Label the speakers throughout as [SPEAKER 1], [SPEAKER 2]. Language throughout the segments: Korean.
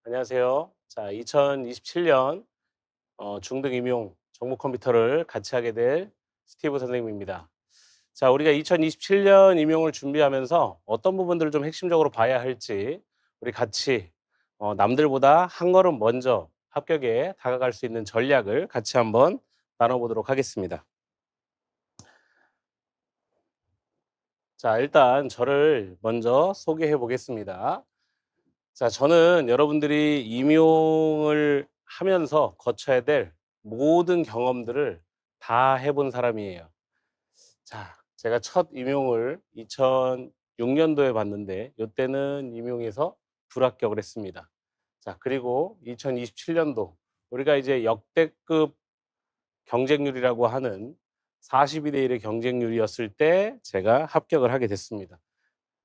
[SPEAKER 1] 안녕하세요. 자, 2027년 중등 임용 정보 컴퓨터를 같이 하게 될 스티브 선생님입니다. 자, 우리가 2027년 임용을 준비하면서 어떤 부분들을 좀 핵심적으로 봐야 할지 우리 같이 남들보다 한 걸음 먼저 합격에 다가갈 수 있는 전략을 같이 한번 나눠보도록 하겠습니다. 자, 일단 저를 먼저 소개해 보겠습니다. 자, 저는 여러분들이 임용을 하면서 거쳐야 될 모든 경험들을 다 해본 사람이에요. 자, 제가 첫 임용을 2006년도에 봤는데, 이때는 임용에서 불합격을 했습니다. 자, 그리고 2027년도, 우리가 이제 역대급 경쟁률이라고 하는 42대 1의 경쟁률이었을 때 제가 합격을 하게 됐습니다.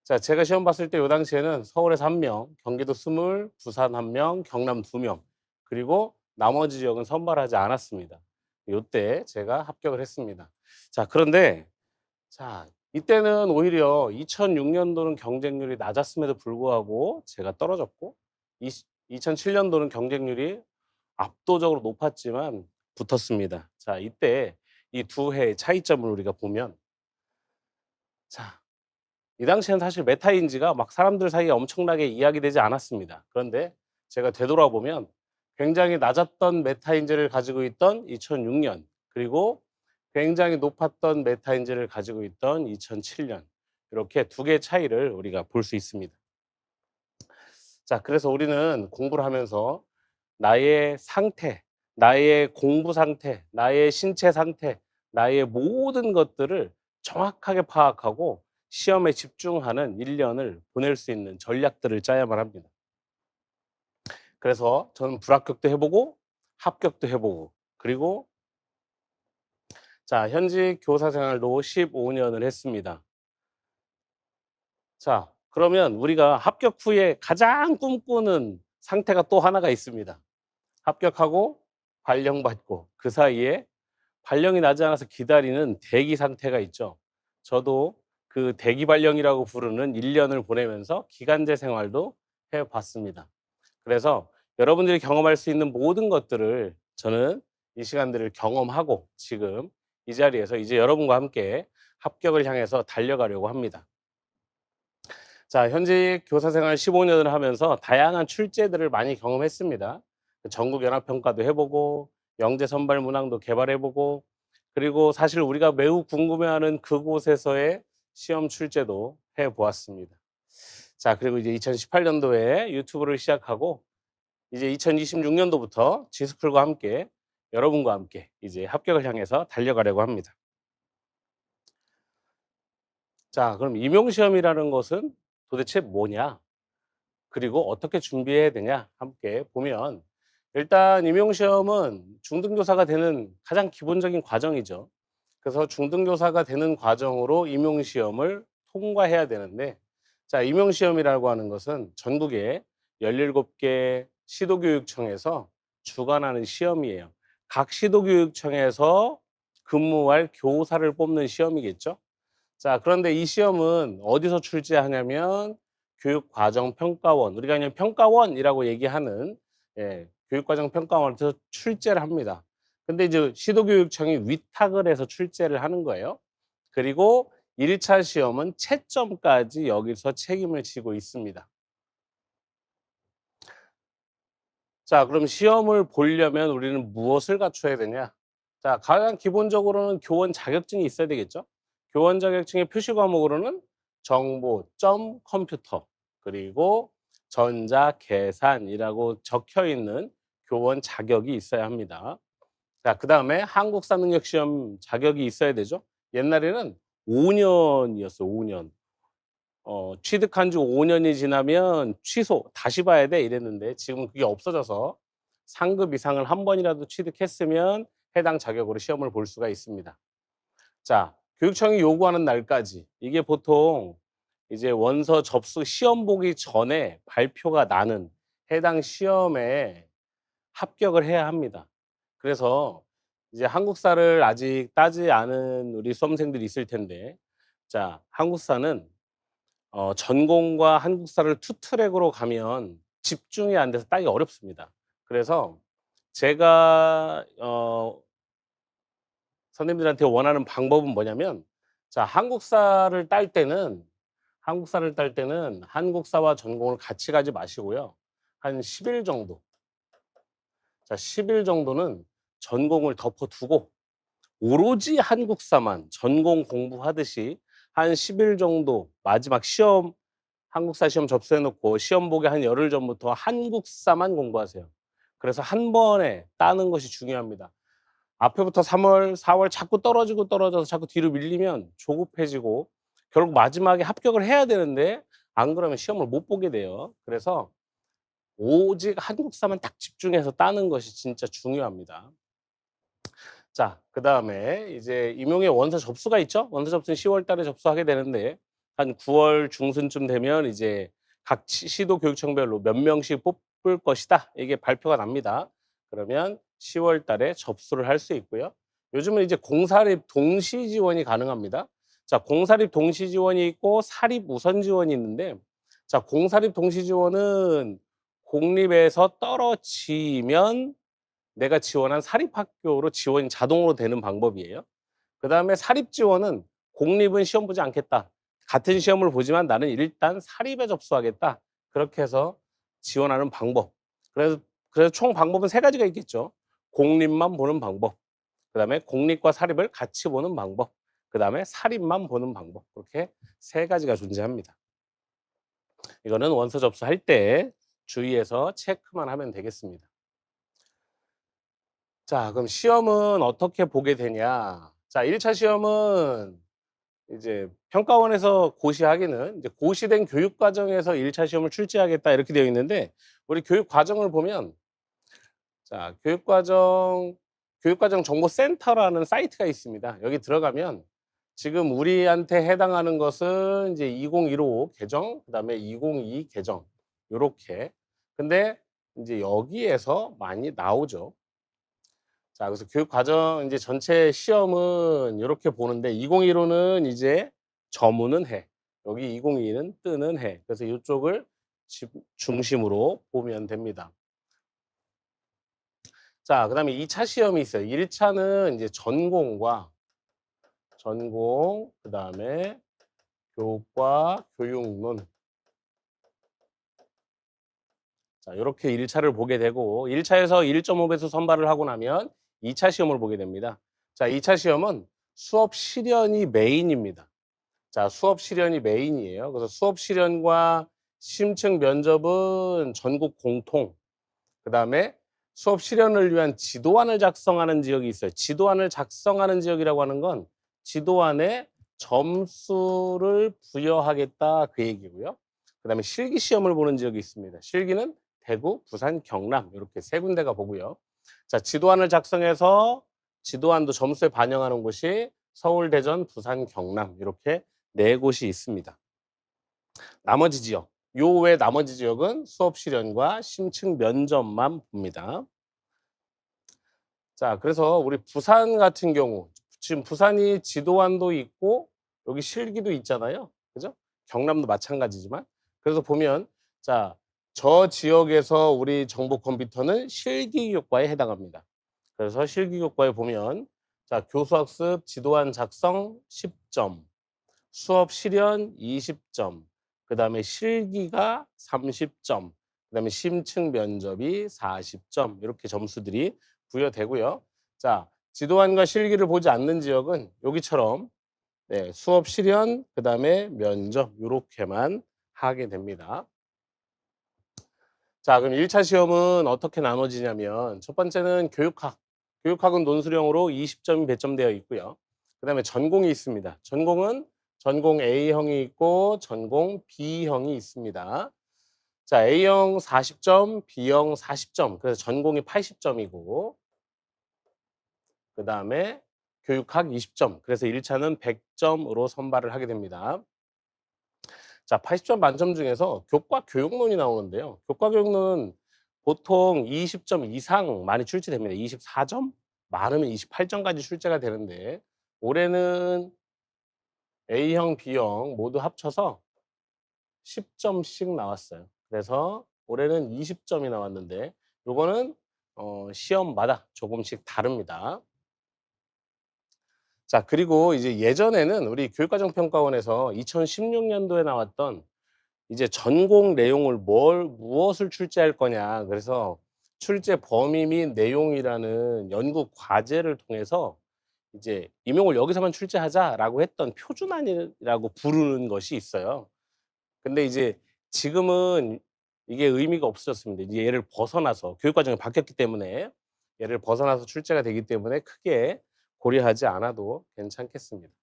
[SPEAKER 1] 자, 제가 시험 봤을 때 요 당시에는 서울에서 1 명, 경기도 20, 부산 1 명, 경남 2 명, 그리고 나머지 지역은 선발하지 않았습니다. 요때 제가 합격을 했습니다. 자, 그런데 자, 이때는 오히려 2006 년도는 경쟁률이 낮았음에도 불구하고 제가 떨어졌고, 2007 년도는 경쟁률이 압도적으로 높았지만 붙었습니다. 자, 이때 이 두 해의 차이점을 우리가 보면, 자, 이 당시에는 사실 메타인지가 막 사람들 사이에 엄청나게 이야기되지 않았습니다. 그런데 제가 되돌아보면 굉장히 낮았던 메타인지를 가지고 있던 2006 년, 그리고 굉장히 높았던 메타인지를 가지고 있던 2007 년, 이렇게 두 개의 차이를 우리가 볼 수 있습니다. 자, 그래서 우리는 공부를 하면서 나의 상태, 나의 공부 상태, 나의 신체 상태, 나의 모든 것들을 정확하게 파악하고 시험에 집중하는 1 년을 보낼 수 있는 전략들을 짜야만 합니다. 그래서 저는 불합격도 해 보고 합격도 해 보고, 그리고 자, 현직 교사 생활도 15 년을 했습니다. 자, 그러면 우리가 합격 후에 가장 꿈꾸는 상태가 또 하나가 있습니다. 합격하고 발령받고 그 사이에 발령이 나지 않아서 기다리는 대기 상태가 있죠. 저도 그 대기 발령이라고 부르는 1 년을 보내면서 기간제 생활도 해 봤습니다. 그래서 여러분들이 경험할 수 있는 모든 것들을 저는 이 시간들을 경험하고 지금 이 자리에서 이제 여러분과 함께 합격을 향해서 달려가려고 합니다. 자, 현직 교사 생활 15 년을 하면서 다양한 출제들을 많이 경험했습니다. 전국 연합 평가도 해 보고 영재 선발 문항도 개발해 보고, 그리고 사실 우리가 매우 궁금해하는 그곳에서의 시험 출제도 해 보았습니다. 자, 그리고 이제 2018 년도에 유튜브를 시작하고 이제 2026 년도부터 지스쿨과 함께 여러분과 함께 이제 합격을 향해서 달려가려고 합니다. 자, 그럼 임용 시험이라는 것은 도대체 뭐냐? 그리고 어떻게 준비해야 되냐 함께 보면, 일단 임용시험은 중등교사가 되는 가장 기본적인 과정이죠. 그래서 중등교사가 되는 과정으로 임용시험을 통과해야 되는데, 자, 임용시험이라고 하는 것은 전국에 17개 시도교육청에서 주관하는 시험이에요. 각 시도교육청에서 근무할 교사를 뽑는 시험이겠죠. 자, 그런데 이 시험은 어디서 출제하냐면 교육과정평가원, 우리가 그냥 평가원이라고 얘기하는, 교육과정평가원에서 출제를 합니다. 근데 이제 시도교육청이 위탁을 해서 출제를 하는 거예요. 그리고 1차 시험은 채점까지 여기서 책임을 지고 있습니다. 자, 그럼 시험을 보려면 우리는 무엇을 갖춰야 되냐? 자, 가장 기본적으로는 교원 자격증이 있어야 되겠죠? 교원 자격증의 표시 과목으로는 정보, 컴퓨터, 그리고 전자, 계산이라고 적혀 있는 교원 자격이 있어야 합니다. 자, 그다음에 한국사 능력 시험 자격이 있어야 되죠. 옛날에는 5 년이었어요, 5 년. 취득한 지 5 년이 지나면 취소, 다시 봐야 돼 이랬는데 지금은 그게 없어져서 상급 이상을 한 번이라도 취득했으면 해당 자격으로 시험을 볼 수가 있습니다. 자, 교육청이 요구하는 날까지, 이게 보통 이제 원서 접수 시험 보기 전에 발표가 나는 해당 시험에 합격을 해야 합니다. 그래서 이제 한국사를 아직 따지 않은 우리 수험생들이 있을 텐데, 자, 한국사는 전공과 한국사를 투 트랙으로 가면 집중이 안 돼서 따기 어렵습니다. 그래서 제가 선생님들한테 원하는 방법은 뭐냐면, 자 한국사를 딸 때는 한국사와 전공을 같이 가지 마시고요. 한 10일 정도, 자 10일 정도는 전공을 덮어 두고 오로지 한국사만 전공 공부하듯이 한 10일 정도, 마지막 시험 한국사 시험 접수해 놓고 시험 보기 한 열흘 전부터 한국사만 공부하세요. 그래서 한 번에 따는 것이 중요합니다. 앞에부터 3 월, 4월 자꾸 떨어지고 떨어져서 자꾸 뒤로 밀리면 조급해지고 결국 마지막에 합격을 해야 되는데 안 그러면 시험을 못 보게 돼요. 그래서 오직 한국사만 딱 집중해서 따는 것이 진짜 중요합니다. 자, 그다음에 이제 임용의 원서 접수가 있죠. 원서 접수는 10월 달에 접수하게 되는데 한 9월 중순쯤 되면 이제 각 시도 교육청별로 몇 명씩 뽑을 것이다, 이게 발표가 납니다. 그러면 10월 달에 접수를 할 수 있고요. 요즘은 이제 공사립 동시 지원이 가능합니다. 자, 공사립 동시 지원이 있고 사립 우선 지원이 있는데, 자 공사립 동시 지원은 공립에서 떨어지면 내가 지원한 사립학교로 지원이 자동으로 되는 방법이에요. 그다음에 사립 지원은 공립은 시험 보지 않겠다, 같은 시험을 보지만 나는 일단 사립에 접수하겠다, 그렇게 해서 지원하는 방법. 그래서 총 방법은 세 가지가 있겠죠. 공립만 보는 방법, 그다음에 공립과 사립을 같이 보는 방법, 그다음에 사립만 보는 방법. 그렇게 세 가지가 존재합니다. 이거는 원서 접수할 때 주의해서 체크만 하면 되겠습니다. 자, 그럼 시험은 어떻게 보게 되냐? 자, 1차 시험은 이제 평가원에서 고시하기는 이제 고시된 교육 과정에서 1차 시험을 출제하겠다, 이렇게 되어 있는데, 우리 교육 과정을 보면, 자, 교육과정 정보센터라는 사이트가 있습니다. 여기 들어가면 지금 우리한테 해당하는 것은 이제 2015 개정, 그다음에 2022 개정, 요렇게. 근데 이제 여기에서 많이 나오죠. 자, 그래서 교육 과정 이제 전체 시험은 요렇게 보는데, 2015는 이제 저무는 해. 여기 2022는 뜨는 해. 그래서 요쪽을 중심으로 보면 됩니다. 자, 그다음에 2차 시험이 있어요. 1 차는 이제 전공, 그다음에 교과, 교육론. 자, 요렇게 1 차를 보게 되고, 1 차에서 1.5 배수 선발을 하고 나면 2차 시험을 보게 됩니다. 자, 2차 시험은 수업 실연이 메인입니다. 자, 수업 실연이 메인이에요. 그래서 수업 실연과 심층 면접은 전국 공통. 그다음에 수업 실현을 위한 지도안을 작성하는 지역이 있어요. 지도안을 작성하는 지역이라고 하는 건 지도안에 점수를 부여하겠다, 그 얘기고요. 그다음에 실기 시험을 보는 지역이 있습니다. 실기는 대구, 부산, 경남, 이렇게 세 군데가 보고요. 자, 지도안을 작성해서 지도안도 점수에 반영하는 곳이 서울, 대전, 부산, 경남, 이렇게 네 곳이 있습니다. 나머지 지역, 요 외 나머지 지역은 수업 실현과 심층 면접만 봅니다. 자, 그래서 우리 부산 같은 경우, 지금 부산이 지도안도 있고 여기 실기도 있잖아요. 그죠? 경남도 마찬가지지만. 그래서 보면, 자, 저 지역에서 우리 정보 컴퓨터는 실기 교과에 해당합니다. 그래서 실기 교과에 보면, 자, 교수학습 지도안 작성 10점, 수업 실현 20점, 그다음에 실기가 30점, 그다음에 심층 면접이 40점, 이렇게 점수들이 부여되고요. 자, 지도안과 실기를 보지 않는 지역은 여기처럼, 네, 수업 실현, 그다음에 면접, 요렇게만 하게 됩니다. 자, 그럼 1차 시험은 어떻게 나눠지냐면, 첫 번째는 교육학. 교육학은 논술형으로 20점이 배점되어 있고요. 그다음에 전공이 있습니다. 전공은 전공 A형이 있고 전공 B형이 있습니다. 자, A형 40점, B형 40점. 그래서 전공이 80점이고, 그다음에 교육학 20점. 그래서 1 차는 100점으로 선발을 하게 됩니다. 자, 80점 만점 중에서 교과 교육론이 나오는데요. 교과 교육론은 보통 20점 이상 많이 출제됩니다. 24점? 많으면 28점까지 출제가 되는데, 올해는 A형, B형 모두 합쳐서 10점씩 나왔어요. 그래서 올해는 20점이 나왔는데 요거는 시험마다 조금씩 다릅니다. 자, 그리고 이제 예전에는 우리 교육과정평가원에서 2016 년도에 나왔던 이제 전공 내용을 무엇을 출제할 거냐. 그래서 출제 범위 및 내용이라는 연구 과제를 통해서 이제 "임용을 여기서만 출제하자."라고 했던 표준안이라고 부르는 것이 있어요. 근데 이제 지금은 이게 의미가 없어졌습니다. 이제 얘를 벗어나서 교육 과정이 바뀌었기 때문에 얘를 벗어나서 출제가 되기 때문에 크게 고려하지 않아도 괜찮겠습니다.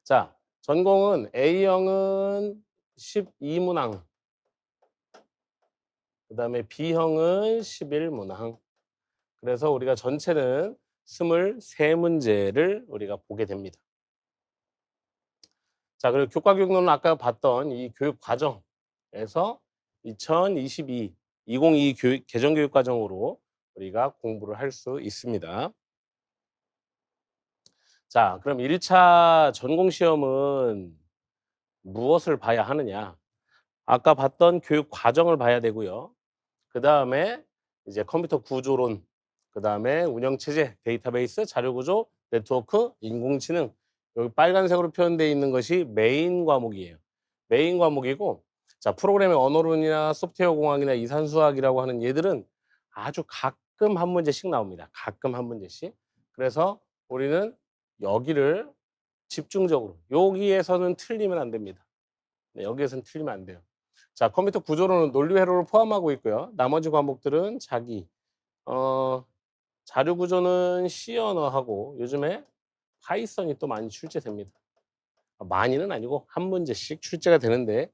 [SPEAKER 1] 자, 전공은 A형은 12문항, 그다음에 B형은 11문항. 그래서 우리가 전체는 23문제를 우리가 보게 됩니다. 자, 그리고 교과교육론은 아까 봤던 이 교육 과정에서 2022 교육 개정교육 과정으로 우리가 공부를 할 수 있습니다. 자, 그럼 1차 전공 시험은 무엇을 봐야 하느냐? 아까 봤던 교육 과정을 봐야 되고요. 그다음에 이제 컴퓨터 구조론, 그다음에 운영체제, 데이터베이스, 자료구조, 네트워크, 인공지능, 여기 빨간색으로 표현되어 있는 것이 메인 과목이에요. 메인 과목이고, 자, 프로그래밍 언어론이나 소프트웨어 공학이나 이산수학이라고 하는 얘들은 아주 가끔 한 문제씩 나옵니다. 가끔 한 문제씩. 그래서 우리는 여기를 집중적으로, 여기에서는 틀리면 안 됩니다. 네, 여기에서는 틀리면 안 돼요. 자, 컴퓨터 구조론은 논리 회로를 포함하고 있고요. 나머지 과목들은 자료 구조는 C 언어하고 요즘에 파이썬이 또 많이 출제됩니다. 많이는 아니고 한 문제씩 출제가 되는데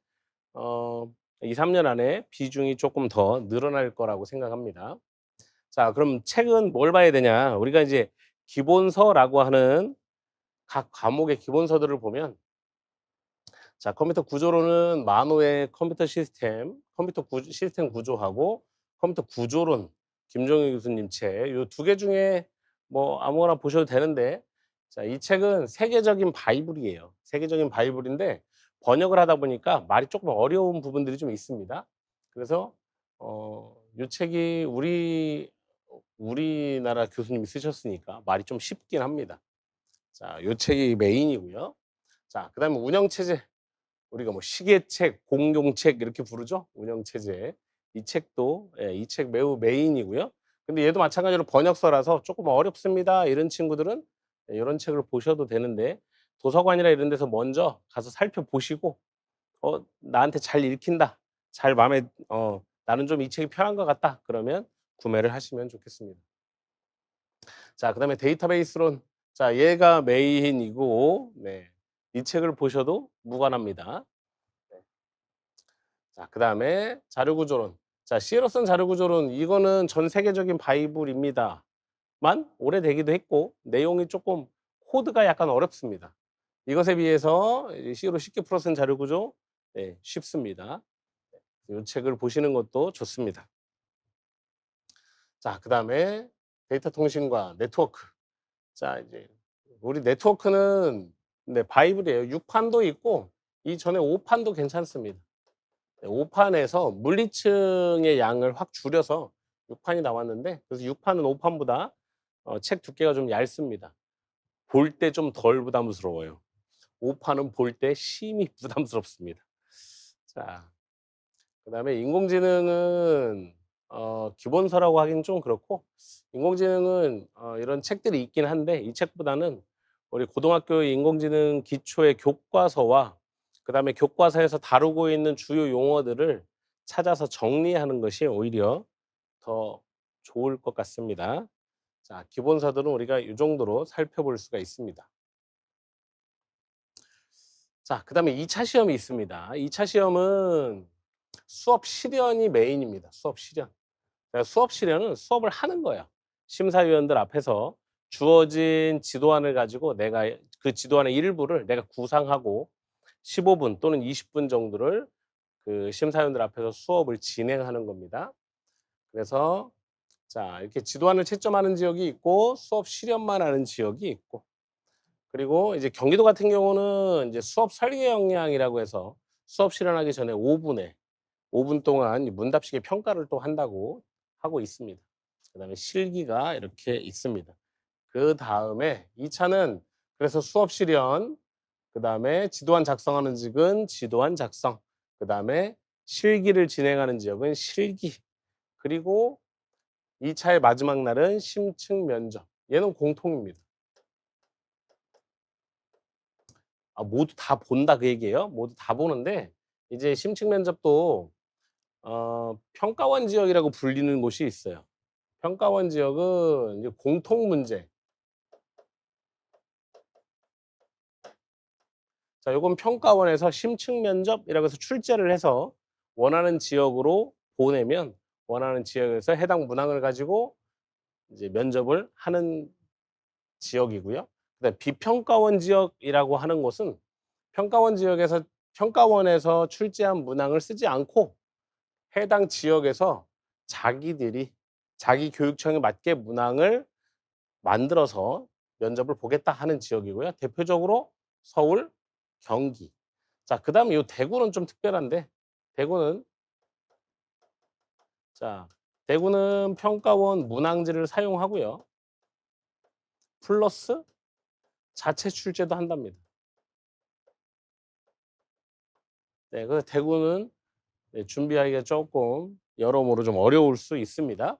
[SPEAKER 1] 어 2-3년 안에 비중이 조금 더 늘어날 거라고 생각합니다. 자, 그럼 책은 뭘 봐야 되냐? 우리가 이제 기본서라고 하는 각 과목의 기본서들을 보면, 자, 컴퓨터 구조론은 만호의 컴퓨터 시스템, 시스템 구조하고 컴퓨터 구조론, 김종희 교수님 책, 요 두 개 중에 뭐 아무거나 보셔도 되는데, 자, 이 책은 세계적인 바이블이에요. 세계적인 바이블인데 번역을 하다 보니까 말이 조금 어려운 부분들이 좀 있습니다. 그래서 요 책이 우리나라 교수님이 쓰셨으니까 말이 좀 쉽긴 합니다. 자, 요 책이 메인이고요. 자, 그다음에 운영체제. 우리가 뭐 시계책, 공용책 이렇게 부르죠? 운영체제. 이 책도, 예, 이 책 매우 메인이고요. 근데 얘도 마찬가지로 번역서라서 조금 어렵습니다. 이런 친구들은 예, 요런 책을 보셔도 되는데, 도서관이나 이런 데서 먼저 가서 살펴보시고 나한테 잘 읽힌다. 잘 마음에 나는 좀 이 책이 편한 것 같다. 그러면 구매를 하시면 좋겠습니다. 자, 그다음에 데이터베이스론. 자, 얘가 메인이고, 네. 이 책을 보셔도 무관합니다. 네. 자, 그다음에 자료구조론. 자, 시에러슨 자료구조론, 이거는 전 세계적인 바이블입니다만 오래되기도 했고 내용이 조금 코드가 약간 어렵습니다. 이것에 비해서 이 C로 쉽게 풀어 쓴 자료구조, 네, 쉽습니다. 이 책을 보시는 것도 좋습니다. 자, 그다음에 데이터 통신과 네트워크. 자, 이제 우리 네트워크는 네, 바이블이에요. 6판도 있고 이전에 5판도 괜찮습니다. 네, 5판에서 물리층의 양을 확 줄여서 6판이 나왔는데, 그래서 6판은 5판보다 책 두께가 좀 얇습니다. 볼 때 좀 덜 부담스러워요. 5판은 볼 때 심히 부담스럽습니다. 자, 그다음에 인공지능은 기본서라고 하기는 좀 그렇고, 인공지능은 이런 책들이 있긴 한데 이 책보다는 우리 고등학교 인공지능 기초의 교과서와 그다음에 교과서에서 다루고 있는 주요 용어들을 찾아서 정리하는 것이 오히려 더 좋을 것 같습니다. 자, 기본서들은 우리가 이 정도로 살펴볼 수가 있습니다. 자, 그다음에 2차 시험이 있습니다. 2차 시험은 수업 실연이 메인입니다. 수업 실연. 그러니까 수업 실현은 수업을 하는 거야. 심사위원들 앞에서 주어진 지도안을 가지고 내가 그 지도안의 일부를 내가 구상하고 15분 또는 20분 정도를 그 심사위원들 앞에서 수업을 진행하는 겁니다. 그래서 자, 이렇게 지도안을 채점하는 지역이 있고 수업 실현만 하는 지역이 있고, 그리고 이제 경기도 같은 경우는 이제 수업 설계 역량이라고 해서 수업 실현하기 전에 5분에 5분 동안 이 문답식의 평가를 또 한다고 하고 있습니다. 그다음에 실기가 이렇게 있습니다. 그다음에 2 차는 그래서 수업 실현, 그다음에 지도안 작성하는 직은 지도안 작성, 그다음에 실기를 진행하는 지역은 실기, 그리고 2 차의 마지막 날은 심층 면접. 얘는 공통입니다. 모두 다 본다 그 얘기예요. 모두 다 보는데 이제 심층 면접도 평가원 지역이라고 불리는 곳이 있어요. 평가원 지역은 이제 공통 문제. 자, 요건 평가원에서 심층 면접이라고 해서 출제를 해서 원하는 지역으로 보내면 원하는 지역에서 해당 문항을 가지고 이제 면접을 하는 지역이고요. 그다음에 비평가원 지역이라고 하는 곳은 평가원 지역에서 평가원에서 출제한 문항을 쓰지 않고 해당 지역에서 자기들이 자기 교육청에 맞게 문항을 만들어서 면접을 보겠다 하는 지역이고요. 대표적으로 서울, 경기. 자, 그다음에 요 대구는 좀 특별한데 대구는 자, 대구는 평가원 문항지를 사용하고요. 플러스 자체 출제도 한답니다. 네, 그 대구는 네, 준비하기가 조금 여러모로 좀 어려울 수 있습니다.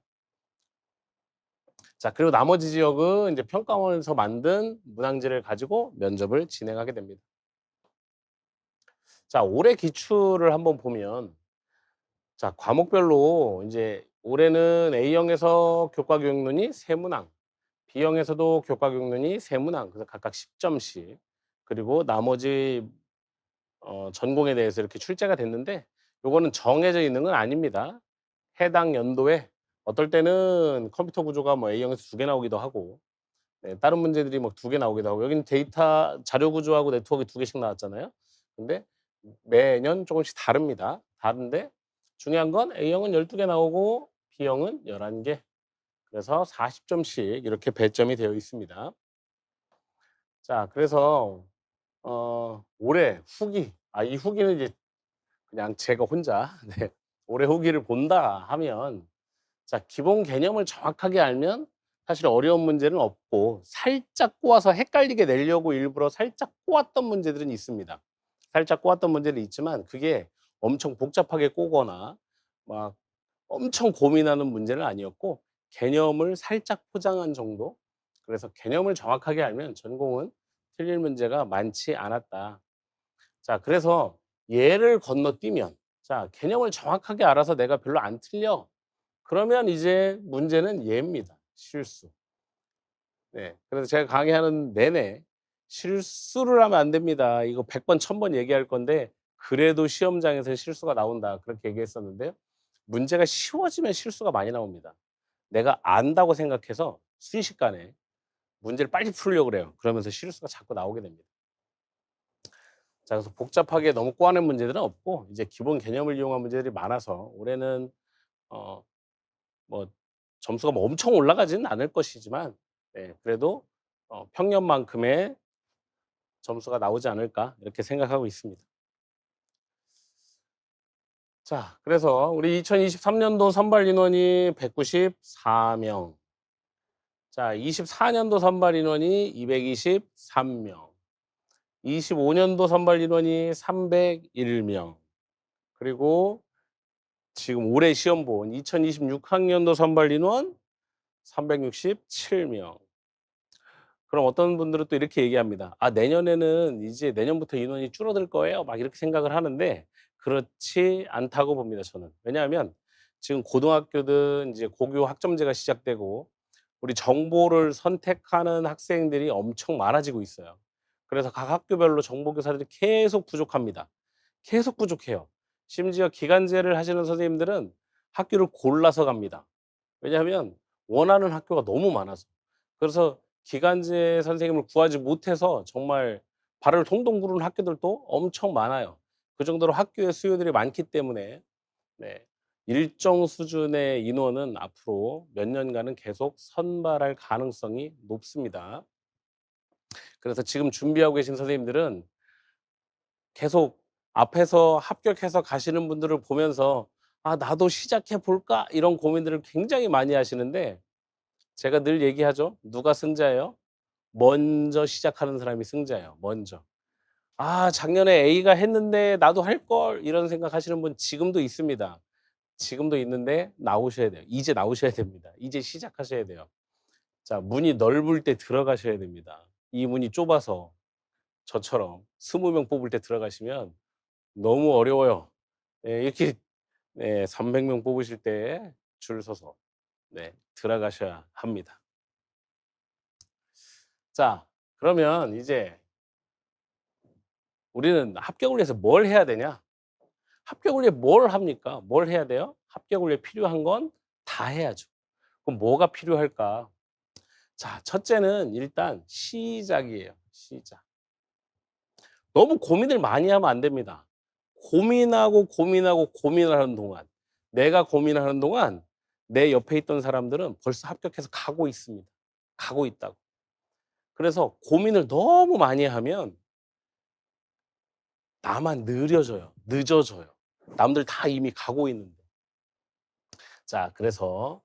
[SPEAKER 1] 자, 그리고 나머지 지역은 이제 평가원에서 만든 문항지를 가지고 면접을 진행하게 됩니다. 자, 올해 기출을 한번 보면 자, 과목별로 이제 올해는 A형에서 교과 교육론이 3문항, B형에서도 교과 교육론이 3문항, 그래서 각각 10 점씩, 그리고 나머지 전공에 대해서 이렇게 출제가 됐는데 요거는 정해져 있는 건 아닙니다. 해당 연도에 어떨 때는 컴퓨터 구조가 뭐 A형에서 2개 나오기도 하고, 네, 다른 문제들이 뭐 2개 나오기도 하고, 여기는 데이터 자료 구조하고 네트워크 2 개씩 나왔잖아요. 근데 매년 조금씩 다릅니다. 다른데 중요한 건 A형은 12개 나오고 B형은 11 개. 그래서 40 점씩 이렇게 배점이 되어 있습니다. 자, 그래서 올해 후기, 이 후기는 이제 그냥 제가 혼자 네, 올해 후기를 본다 하면 자, 기본 개념을 정확하게 알면 사실 어려운 문제는 없고 살짝 꼬아서 헷갈리게 내려고 일부러 살짝 꼬았던 문제들은 있습니다. 살짝 꼬았던 문제는 있지만 그게 엄청 복잡하게 꼬거나 막 엄청 고민하는 문제는 아니었고 개념을 살짝 포장한 정도. 그래서 개념을 정확하게 알면 전공은 틀릴 문제가 많지 않았다. 자, 그래서 얘를 건너뛰면 자, 개념을 정확하게 알아서 내가 별로 안 틀려. 그러면 이제 문제는 얘입니다. 실수. 네. 그래서 제가 강의하는 내내 실수를 하면 안 됩니다. 이거 100 번, 1000번 얘기할 건데 그래도 시험장에서 실수가 나온다. 그렇게 얘기했었는데요. 문제가 쉬워지면 실수가 많이 나옵니다. 내가 안다고 생각해서 순식간에 문제를 빨리 풀으려고 그래요. 그러면서 실수가 자꾸 나오게 됩니다. 자, 그래서 복잡하게 너무 꼬아낸 문제들은 없고 이제 기본 개념을 이용한 문제들이 많아서 올해는 어 뭐 점수가 뭐 엄청 올라가지는 않을 것이지만 네, 그래도 '평년만큼의 점수가 나오지 않을까.' 이렇게 생각하고 있습니다. 자, 그래서 우리 2023 년도 선발 인원이 194 명. 자, 24 년도 선발 인원이 223 명. 25 년도 선발 인원이 301 명. 그리고 지금 올해 시험 본 2026 학년도 선발 인원 367 명. 그럼 어떤 분들은 또 이렇게 얘기합니다. "아, 내년에는 이제 내년부터 인원이 줄어들 거예요." 막 이렇게 생각을 하는데 그렇지 않다고 봅니다, 저는. 왜냐하면 지금 고등학교든 이제 고교 학점제가 시작되고 우리 정보를 선택하는 학생들이 엄청 많아지고 있어요. 그래서 각 학교별로 정보 교사들이 계속 부족합니다. 계속 부족해요. 심지어 기간제를 하시는 선생님들은 학교를 골라서 갑니다. 왜냐하면 원하는 학교가 너무 많아서. 그래서 기간제 선생님을 구하지 못해서 정말 발을 동동 구르는 학교들도 엄청 많아요. 그 정도로 학교의 수요들이 많기 때문에 네, 일정 수준의 인원은 앞으로 몇 년간은 계속 선발할 가능성이 높습니다. 그래서 지금 준비하고 계신 선생님들은 계속 앞에서 합격해서 가시는 분들을 보면서 '아 나도 시작해 볼까?' 이런 고민들을 굉장히 많이 하시는데 제가 늘 얘기하죠. 누가 승자예요? 먼저 시작하는 사람이 승자예요, 먼저. '아 작년에 A가 했는데 나도 할 걸.' 이런 생각하시는 분 지금도 있습니다. 지금도 있는데 나오셔야 돼요. 이제 나오셔야 됩니다. 이제 시작하셔야 돼요. 자 문이 넓을 때 들어가셔야 됩니다. 이 문이 좁아서 저처럼 20명 뽑을 때 들어가시면 너무 어려워요. 예 이렇게 300명 뽑으실 때 줄 서서 들어가셔야 합니다. 자 그러면 이제 우리는 합격을 위해서 뭘 해야 되냐? 합격을 위해 뭘 합니까? 뭘 해야 돼요? 합격을 위해 필요한 건 다 해야죠. 그럼 뭐가 필요할까? 자 첫째는 일단 시작이에요, 시작. 너무 고민을 많이 하면 안 됩니다. 고민하고, 고민하고, 고민을 하는 동안 내가 고민하는 동안 내 옆에 있던 사람들은 벌써 합격해서 가고 있습니다. 가고 있다고. 그래서 고민을 너무 많이 하면 나만 느려져요. 늦어져요. 남들 다 이미 가고 있는데. 자 그래서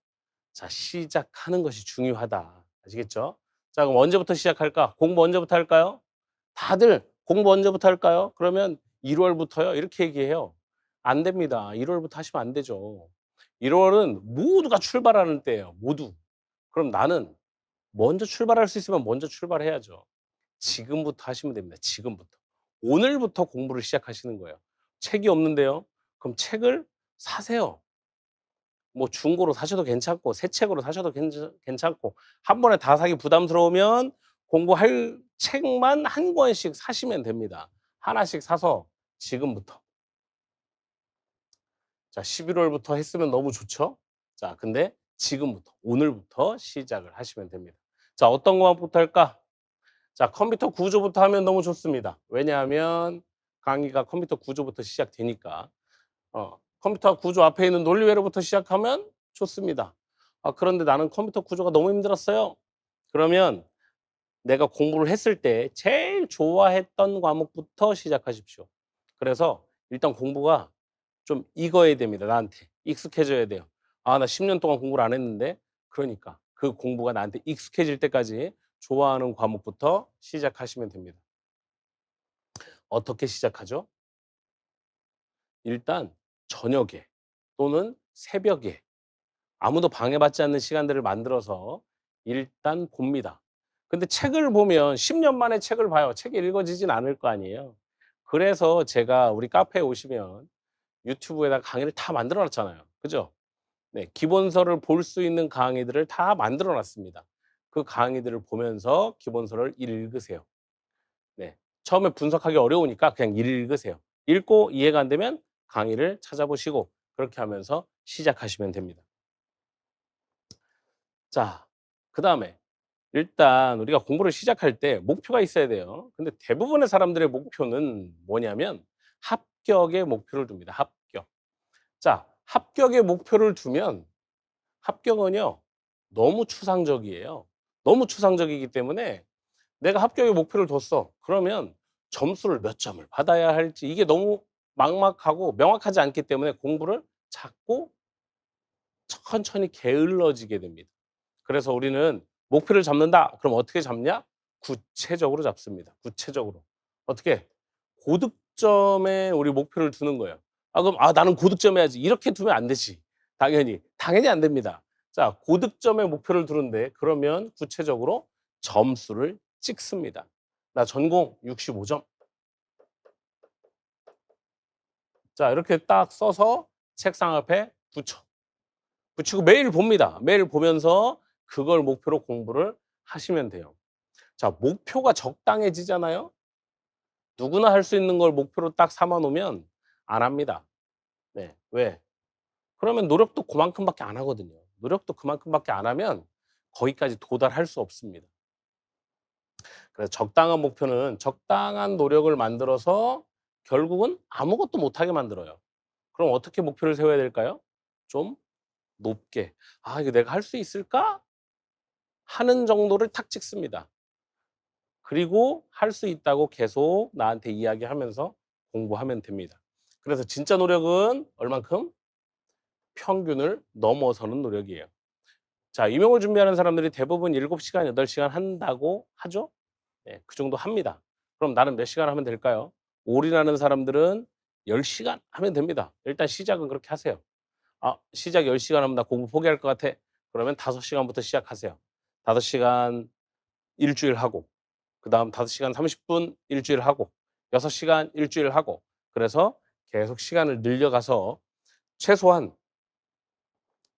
[SPEAKER 1] 자 시작하는 것이 중요하다. 아시겠죠? 자 그럼 언제부터 시작할까? 공부 언제부터 할까요? 다들 "공부 언제부터 할까요?" 그러면 "1 월부터요." 이렇게 얘기해요. 안 됩니다. 1 월부터 하시면 안 되죠. 1 월은 모두가 출발하는 때예요, 모두. 그럼 나는 먼저 출발할 수 있으면 먼저 출발해야죠. 지금부터 하시면 됩니다, 지금부터. 오늘부터 공부를 시작하시는 거예요. 책이 없는데요? 그럼 책을 사세요. 뭐 중고로 사셔도 괜찮고 새 책으로 사셔도 괜찮고 한 번에 다 사기 부담스러우면 공부할 책만 한 권씩 사시면 됩니다. 하나씩 사서 지금부터. 자 11 월부터 했으면 너무 좋죠. 자 근데 지금부터 오늘부터 시작을 하시면 됩니다. 자 어떤 것부터 할까? 자 컴퓨터 구조부터 하면 너무 좋습니다. 왜냐하면 강의가 컴퓨터 구조부터 시작되니까. 컴퓨터 구조 앞에 있는 논리회로부터 시작하면 좋습니다. 아 그런데 나는 컴퓨터 구조가 너무 힘들었어요. 그러면 내가 공부를 했을 때 제일 좋아했던 과목부터 시작하십시오. 그래서 일단 공부가 좀 익어야 됩니다, 나한테. 익숙해져야 돼요. '아 나 10년 동안 공부를 안 했는데.' 그러니까 그 공부가 나한테 익숙해질 때까지 좋아하는 과목부터 시작하시면 됩니다. 어떻게 시작하죠? 일단 저녁에 또는 새벽에 아무도 방해받지 않는 시간들을 만들어서 일단 봅니다. 근데 책을 보면 10년 만에 책을 봐요. 책이 읽어지진 않을 거 아니에요. 그래서 제가 우리 카페에 오시면 유튜브에다 강의를 다 만들어 놨잖아요. 그죠? 네. 기본서를 볼 수 있는 강의들을 다 만들어 놨습니다. 그 강의들을 보면서 기본서를 읽으세요. 네. 처음에 분석하기 어려우니까 그냥 읽으세요. 읽고 이해가 안 되면 강의를 찾아보시고 그렇게 하면서 시작하시면 됩니다. 자 그다음에 일단 우리가 공부를 시작할 때 목표가 있어야 돼요. 근데 대부분의 사람들의 목표는 뭐냐면 합격의 목표를 둡니다, 합격. 자 합격의 목표를 두면 합격은요 너무 추상적이에요. 너무 추상적이기 때문에 내가 합격의 목표를 뒀어. 그러면 점수를 몇 점을 받아야 할지 이게 너무 막막하고 명확하지 않기 때문에 공부를 자꾸 천천히 게을러지게 됩니다. 그래서 우리는 목표를 잡는다. 그럼 어떻게 잡냐? 구체적으로 잡습니다. 구체적으로. 어떻게? 고득점에 우리 목표를 두는 거예요. 아 그럼 '아 나는 고득점 해야지.' 이렇게 두면 안 되지. 당연히. 당연히 안 됩니다. 자 고득점에 목표를 두는데 그러면 구체적으로 점수를 찍습니다. 나 전공 65 점. 자 이렇게 딱 써서 책상 앞에 붙여. 붙이고 매일 봅니다. 매일 보면서 그걸 목표로 공부를 하시면 돼요. 자 목표가 적당해지잖아요. 누구나 할 수 있는 걸 목표로 딱 삼아 놓으면 안 합니다. 네. 왜? 그러면 노력도 그만큼밖에 안 하거든요. 노력도 그만큼밖에 안 하면 거기까지 도달할 수 없습니다. 그래서 적당한 목표는 적당한 노력을 만들어서 결국은 아무것도 못하게 만들어요. 그럼 어떻게 목표를 세워야 될까요? 좀 높게. '아 이거 내가 할 수 있을까?' 하는 정도를 탁 찍습니다. 그리고 할 수 있다고 계속 나한테 이야기하면서 공부하면 됩니다. 그래서 진짜 노력은 얼만큼? 평균을 넘어서는 노력이에요. 자, 임용을 준비하는 사람들이 대부분 7시간, 8시간 한다고 하죠? 예, 그 정도 합니다. 그럼 나는 몇 시간 하면 될까요? 올인하는 사람들은 10시간 하면 됩니다. 일단 시작은 그렇게 하세요. 시작 10시간 하면 나 공부 포기할 것 같아. 그러면 5시간부터 시작하세요. 5시간 일주일 하고, 그다음 5시간 30분 일주일 하고, 6시간 일주일 하고, 그래서 계속 시간을 늘려가서 최소한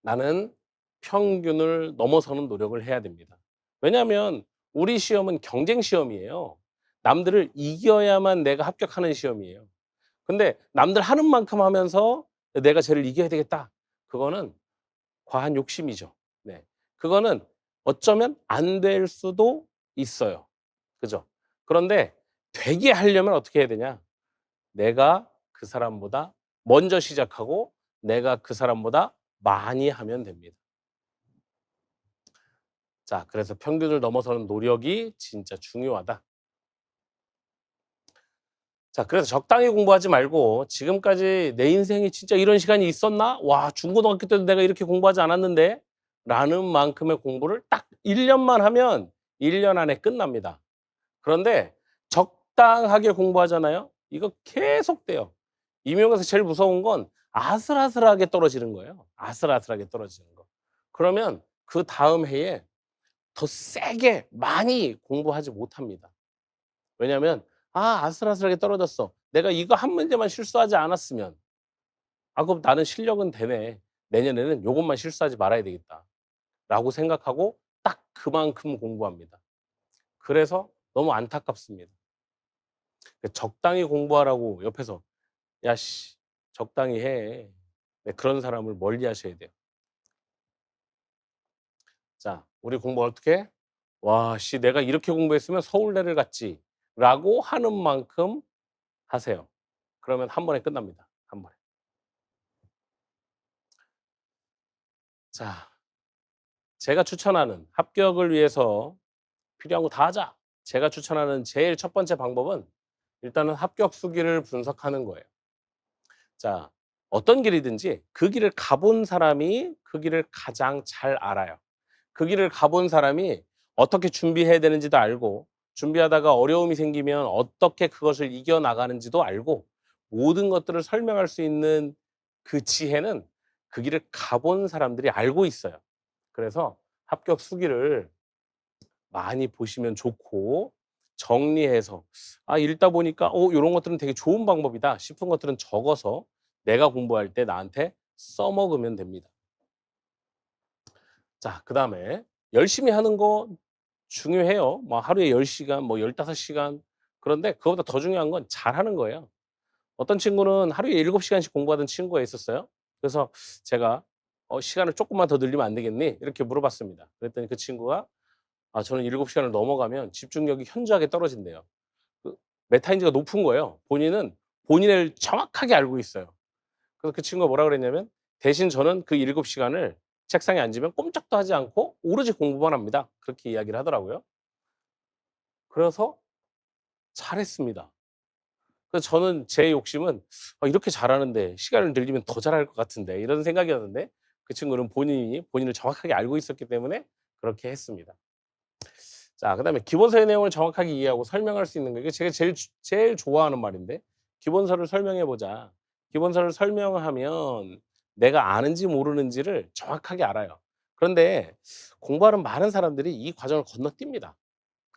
[SPEAKER 1] 나는 평균을 넘어서는 노력을 해야 됩니다. 왜냐하면 우리 시험은 경쟁 시험이에요. 남들을 이겨야만 내가 합격하는 시험이에요. 근데 남들 하는 만큼 하면서 '내가 쟤를 이겨야 되겠다.' 그거는 과한 욕심이죠. 네. 그거는 어쩌면 안 될 수도 있어요. 그죠? 그런데 되게 하려면 어떻게 해야 되냐? 내가 그 사람보다 먼저 시작하고 내가 그 사람보다 많이 하면 됩니다. 자, 그래서 평균을 넘어서는 노력이 진짜 중요하다. 자, 그래서 적당히 공부하지 말고 지금까지 '내 인생에 진짜 이런 시간이 있었나? 와, 중고등학교 때도 내가 이렇게 공부하지 않았는데.' 라는 만큼의 공부를 딱 1 년만 하면 1년 안에 끝납니다. 그런데 적당하게 공부하잖아요. 이거 계속 돼요. 임용에서 제일 무서운 건 아슬아슬하게 떨어지는 거예요. 아슬아슬하게 떨어지는 거. 그러면 그다음 해에 더 세게 많이 공부하지 못합니다. 왜냐하면 아슬아슬하게 떨어졌어. 내가 이거 한 문제만 실수하지 않았으면 그럼 나는 실력은 되네. 내년에는 요것만 실수하지 말아야 되겠다.'라고 생각하고 딱 그만큼 공부합니다. 그래서 너무 안타깝습니다. 적당히 공부하라고 옆에서 "야 씨 적당히 해." 네, 그런 사람을 멀리하셔야 돼요. 자, 우리 공부 어떻게 해? "와 씨 내가 이렇게 공부했으면 서울대를 갔지."라고 하는 만큼 하세요. 그러면 한 번에 끝납니다, 한 번에. 자, 제가 추천하는 합격을 위해서 필요한 거 다 하자. 제가 추천하는 제일 첫 번째 방법은 일단은 합격 수기를 분석하는 거예요. 자, 어떤 길이든지 그 길을 가본 사람이 그 길을 가장 잘 알아요. 그 길을 가본 사람이 어떻게 준비해야 되는지도 알고, 준비하다가 어려움이 생기면 어떻게 그것을 이겨나가는지도 알고, 모든 것들을 설명할 수 있는 그 지혜는 그 길을 가본 사람들이 알고 있어요. 그래서 합격 수기를 많이 보시면 좋고, 정리해서 읽다 보니까 요런 것들은 되게 좋은 방법이다 싶은 것들은 적어서 내가 공부할 때 나한테 써먹으면 됩니다. 자, 그다음에 열심히 하는 거 중요해요. 뭐 하루에 10 시간 뭐 15 시간. 그런데 그거보다 더 중요한 건 잘하는 거예요. 어떤 친구는 하루에 7 시간씩 공부하던 친구가 있었어요. 그래서 제가 "시간을 쪼끔만 더 늘리면 안 되겠니?" 이렇게 물어봤습니다. 그랬더니 그 친구가 저는 7 시간을 넘어가면 집중력이 현저하게 떨어진대요. 그 메타인지가 높은 거예요. 본인은 본인을 정확하게 알고 있어요. 그래서 그 친구가 뭐라 그랬냐면 "대신 저는 그 7 시간을 책상에 앉으면 꼼짝도 하지 않고 오로지 공부만 합니다." 그렇게 이야기를 하더라고요. 그래서 잘했습니다. 그래서 저는 제 욕심은 '이렇게 잘하는데 시간을 늘리면 더 잘할 것 같은데.' 이런 생각이었는데 그 친구는 본인이 본인을 정확하게 알고 있었기 때문에 그렇게 했습니다. 자, 그다음에 기본서의 내용을 정확하게 이해하고 설명할 수 있는 거, 이게 제가 제일 좋아하는 말인데, "기본서를 설명해 보자." 기본서를 설명하면 내가 아는지 모르는지를 정확하게 알아요. 그런데 공부하는 많은 사람들이 이 과정을 건너뜁니다.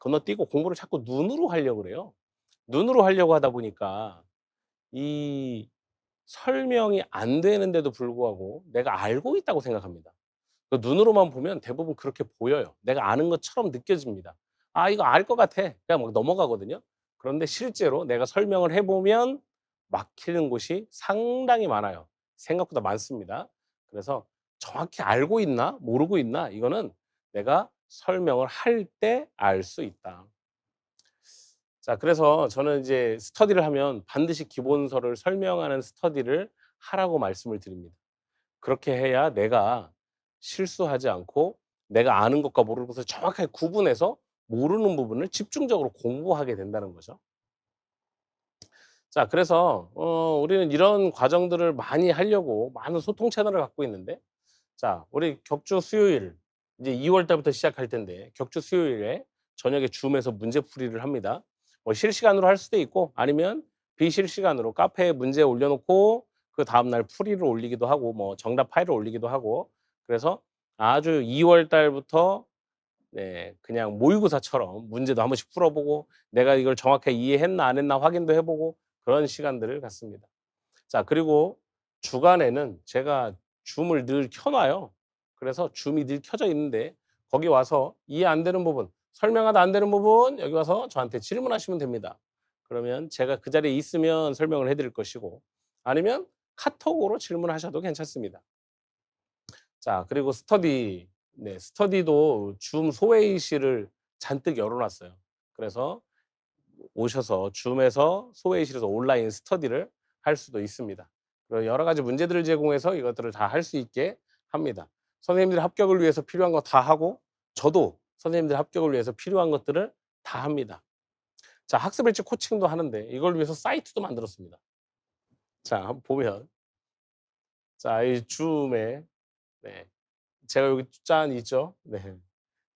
[SPEAKER 1] 건너뛰고 공부를 자꾸 눈으로 하려고 그래요. 눈으로 하려고 하다 보니까 이 설명이 안 되는데도 불구하고 내가 알고 있다고 생각합니다. 그 눈으로만 보면 대부분 그렇게 보여요. 내가 아는 것처럼 느껴집니다. '아 이거 알 것 같아.' 그냥 막 넘어가거든요. 그런데 실제로 내가 설명을 해 보면 막히는 곳이 상당히 많아요. 생각보다 많습니다. 그래서 정확히 알고 있나 모르고 있나 이거는 내가 설명을 할 때 알 수 있다. 자, 그래서 저는 이제 스터디를 하면 반드시 기본서를 설명하는 스터디를 하라고 말씀을 드립니다. 그렇게 해야 내가 실수하지 않고 내가 아는 것과 모르는 것을 정확하게 구분해서 모르는 부분을 집중적으로 공부하게 된다는 거죠. 자 그래서 우리는 이런 과정들을 많이 하려고 많은 소통 채널을 갖고 있는데 자 우리 격주 수요일 이제 2월 달부터 시작할 텐데 격주 수요일에 저녁에 줌에서 문제풀이를 합니다. 뭐 실시간으로 할 수도 있고 아니면 비실시간으로 카페에 문제 올려 놓고 그다음 날 풀이를 올리기도 하고 뭐 정답 파일을 올리기도 하고 그래서 아주 2월 달부터 네 그냥 모의고사처럼 문제도 한 번씩 풀어 보고 내가 이걸 정확하게 이해했나 안 했나 확인도 해 보고 그런 시간들을 갖습니다. 자 그리고 주간에는 제가 줌을 늘 켜 놔요. 그래서 줌이 늘 켜져 있는데 거기 와서 이해 안 되는 부분, 설명하다 안 되는 부분 여기 와서 저한테 질문하시면 됩니다. 그러면 제가 그 자리에 있으면 설명을 해 드릴 것이고 아니면 카톡으로 질문하셔도 괜찮습니다. 자 그리고 스터디 네 스터디도 줌 소회의실을 잔뜩 열어 놨어요. 그래서 오셔서 줌에서 소회의실에서 온라인 스터디를 할 수도 있습니다. 그리고 여러 가지 문제들을 제공해서 이것들을 다 할 수 있게 합니다. 선생님들의 합격을 위해서 필요한 거 다 하고 저도 선생님들의 합격을 위해서 필요한 것들을 다 합니다. 자 학습 일지 코칭도 하는데 이걸 위해서 사이트도 만들었습니다. 자 한번 보면 자 이 줌에 네 제가 여기 짠 있죠. 네.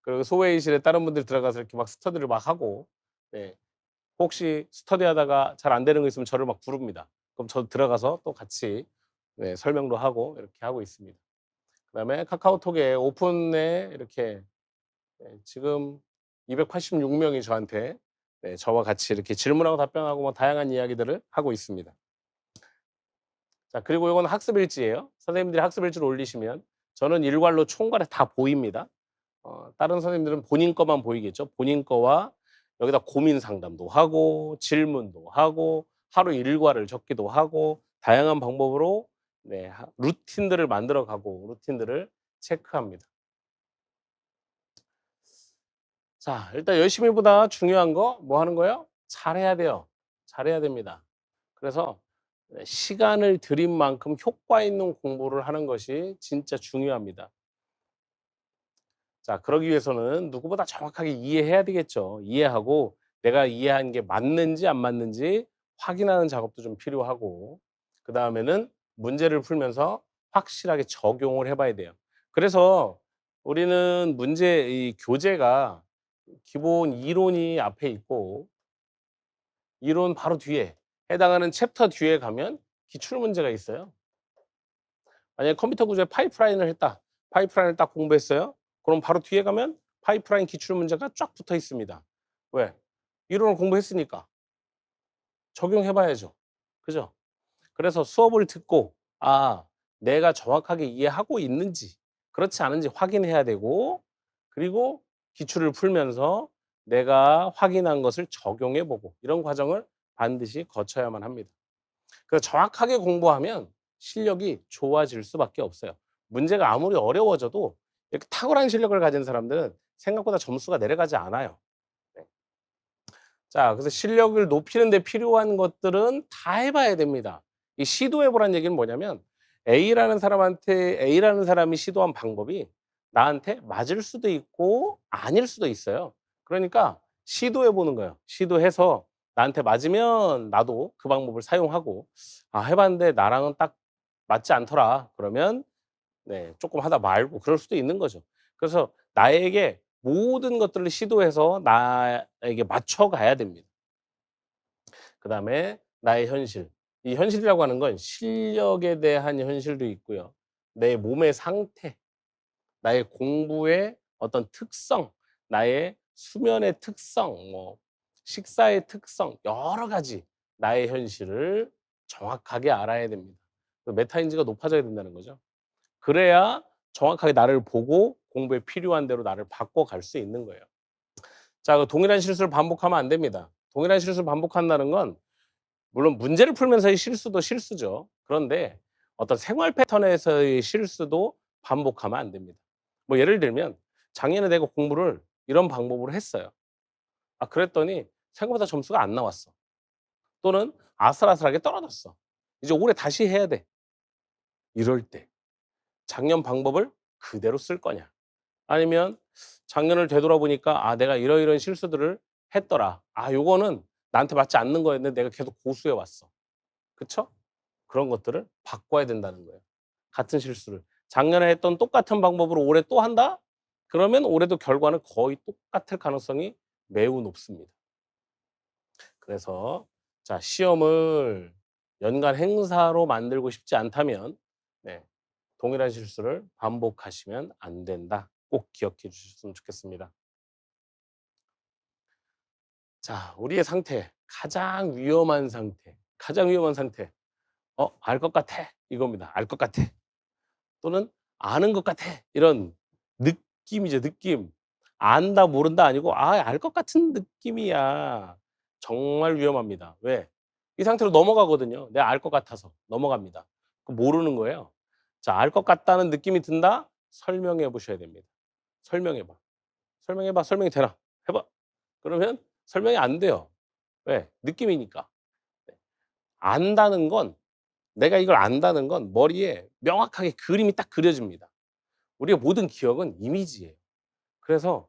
[SPEAKER 1] 그리고 소회의실에 다른 분들이 들어가서 이렇게 막 스터디를 막 하고 네. 혹시 스터디하다가 잘 안 되는 거 있으면 저를 막 부릅니다. 그럼 저도 들어가서 또 같이 네 설명도 하고 이렇게 하고 있습니다. 그다음에 카카오톡에 오픈에 이렇게 네 지금 286 명이 저한테 네 저와 같이 이렇게 질문하고 답변하고 뭐 다양한 이야기들을 하고 있습니다. 자 그리고 요거는 학습 일지예요. 선생님들이 학습 일지를 올리시면 저는 일괄로 총괄에 다 보입니다. 다른 선생님들은 본인 거만 보이겠죠. 본인 거와 여기다 고민 상담도 하고 질문도 하고 하루 일과를 적기도 하고 다양한 방법으로 네 루틴들을 만들어 가고 루틴들을 체크합니다. 자 일단 열심히보다 중요한 거 뭐 하는 거예요? 잘해야 돼요. 잘해야 됩니다. 그래서 네 시간을 들인 만큼 효과 있는 공부를 하는 것이 진짜 중요합니다. 자 그러기 위해서는 누구보다 정확하게 이해해야 되겠죠. 이해하고 내가 이해한 게 맞는지 안 맞는지 확인하는 작업도 좀 필요하고 그다음에는 문제를 풀면서 확실하게 적용을 해 봐야 돼요. 그래서 우리는 문제 이 교재가 기본 이론이 앞에 있고 이론 바로 뒤에 해당하는 챕터 뒤에 가면 기출 문제가 있어요. 만약에 컴퓨터 구조의 파이프라인을 했다. 파이프라인을 딱 공부했어요. 그럼 바로 뒤에 가면 파이프라인 기출 문제가 쫙 붙어 있습니다. 왜? 이론을 공부했으니까 적용해 봐야죠. 그죠? 그래서 수업을 듣고 아 내가 정확하게 이해하고 있는지 그렇지 않은지 확인해야 되고 그리고 기출을 풀면서 내가 확인한 것을 적용해 보고 이런 과정을 반드시 거쳐야만 합니다. 그래서 정확하게 공부하면 실력이 좋아질 수밖에 없어요. 문제가 아무리 어려워져도 이렇게 탁월한 실력을 가진 사람들은 생각보다 점수가 내려가지 않아요. 네. 자, 그래서 실력을 높이는 데 필요한 것들은 다 해 봐야 됩니다. 이 시도해 보라는 얘기는 뭐냐면 A라는 사람이 시도한 방법이 나한테 맞을 수도 있고 아닐 수도 있어요. 그러니까 시도해 보는 거예요. 시도해서 나한테 맞으면 나도 그 방법을 사용하고 '아 해 봤는데 나랑은 딱 맞지 않더라.' 그러면 네 쪼끔 하다 말고 그럴 수도 있는 거죠. 그래서 나에게 모든 것들을 시도해서 나에게 맞춰 가야 됩니다. 그다음에 나의 현실. 이 현실이라고 하는 건 실력에 대한 현실도 있고요. 내 몸의 상태, 나의 공부의 어떤 특성, 나의 수면의 특성, 뭐 식사의 특성 여러 가지 나의 현실을 정확하게 알아야 됩니다. 그 메타인지가 높아져야 된다는 거죠. 그래야 정확하게 나를 보고 공부에 필요한 대로 나를 바꿔갈 수 있는 거예요. 자, 그 동일한 실수를 반복하면 안 됩니다. 동일한 실수를 반복한다는 건 물론 문제를 풀면서의 실수도 실수죠. 그런데 어떤 생활 패턴에서의 실수도 반복하면 안 됩니다. 뭐 예를 들면 작년에 내가 공부를 이런 방법으로 했어요. 아 그랬더니 생각보다 점수가 안 나왔어. 또는 아슬아슬하게 떨어졌어. 이제 올해 다시 해야 돼. 이럴 때 작년 방법을 그대로 쓸 거냐? 아니면 작년을 되돌아보니까 '아 내가 이러이러한 실수들을 했더라. 아 요거는 나한테 맞지 않는 거였는데 내가 계속 고수해 왔어. 그쵸? 그런 것들을 바꿔야 된다는 거예요. 같은 실수를. 작년에 했던 똑같은 방법으로 올해 또 한다? 그러면 올해도 결과는 거의 똑같을 가능성이 매우 높습니다. 그래서 자, 시험을 연간 행사로 만들고 싶지 않다면 네, 동일한 실수를 반복하시면 안 된다. 꼭 기억해 주셨으면 좋겠습니다. 자, 우리의 상태, 가장 위험한 상태, 가장 위험한 상태. 알 것 같아. 이겁니다. 알 것 같아. 또는 아는 것 같아. 이런 느낌이죠, 느낌. 안다, 모른다 아니고 알 것 같은 느낌이야. 정말 위험합니다. 왜? 이 상태로 넘어가거든요. 내가 알 것 같아서 넘어갑니다. 그럼 모르는 거예요. 자, 알 것 같다는 느낌이 든다? 설명해 보셔야 됩니다. 설명해 봐. 설명해 봐. 설명이 되나? 해 봐. 그러면 설명이 안 돼요. 왜? 느낌이니까. 네. 안다는 건 내가 이걸 안다는 건 머리에 명확하게 그림이 딱 그려집니다. 우리의 모든 기억은 이미지예요. 그래서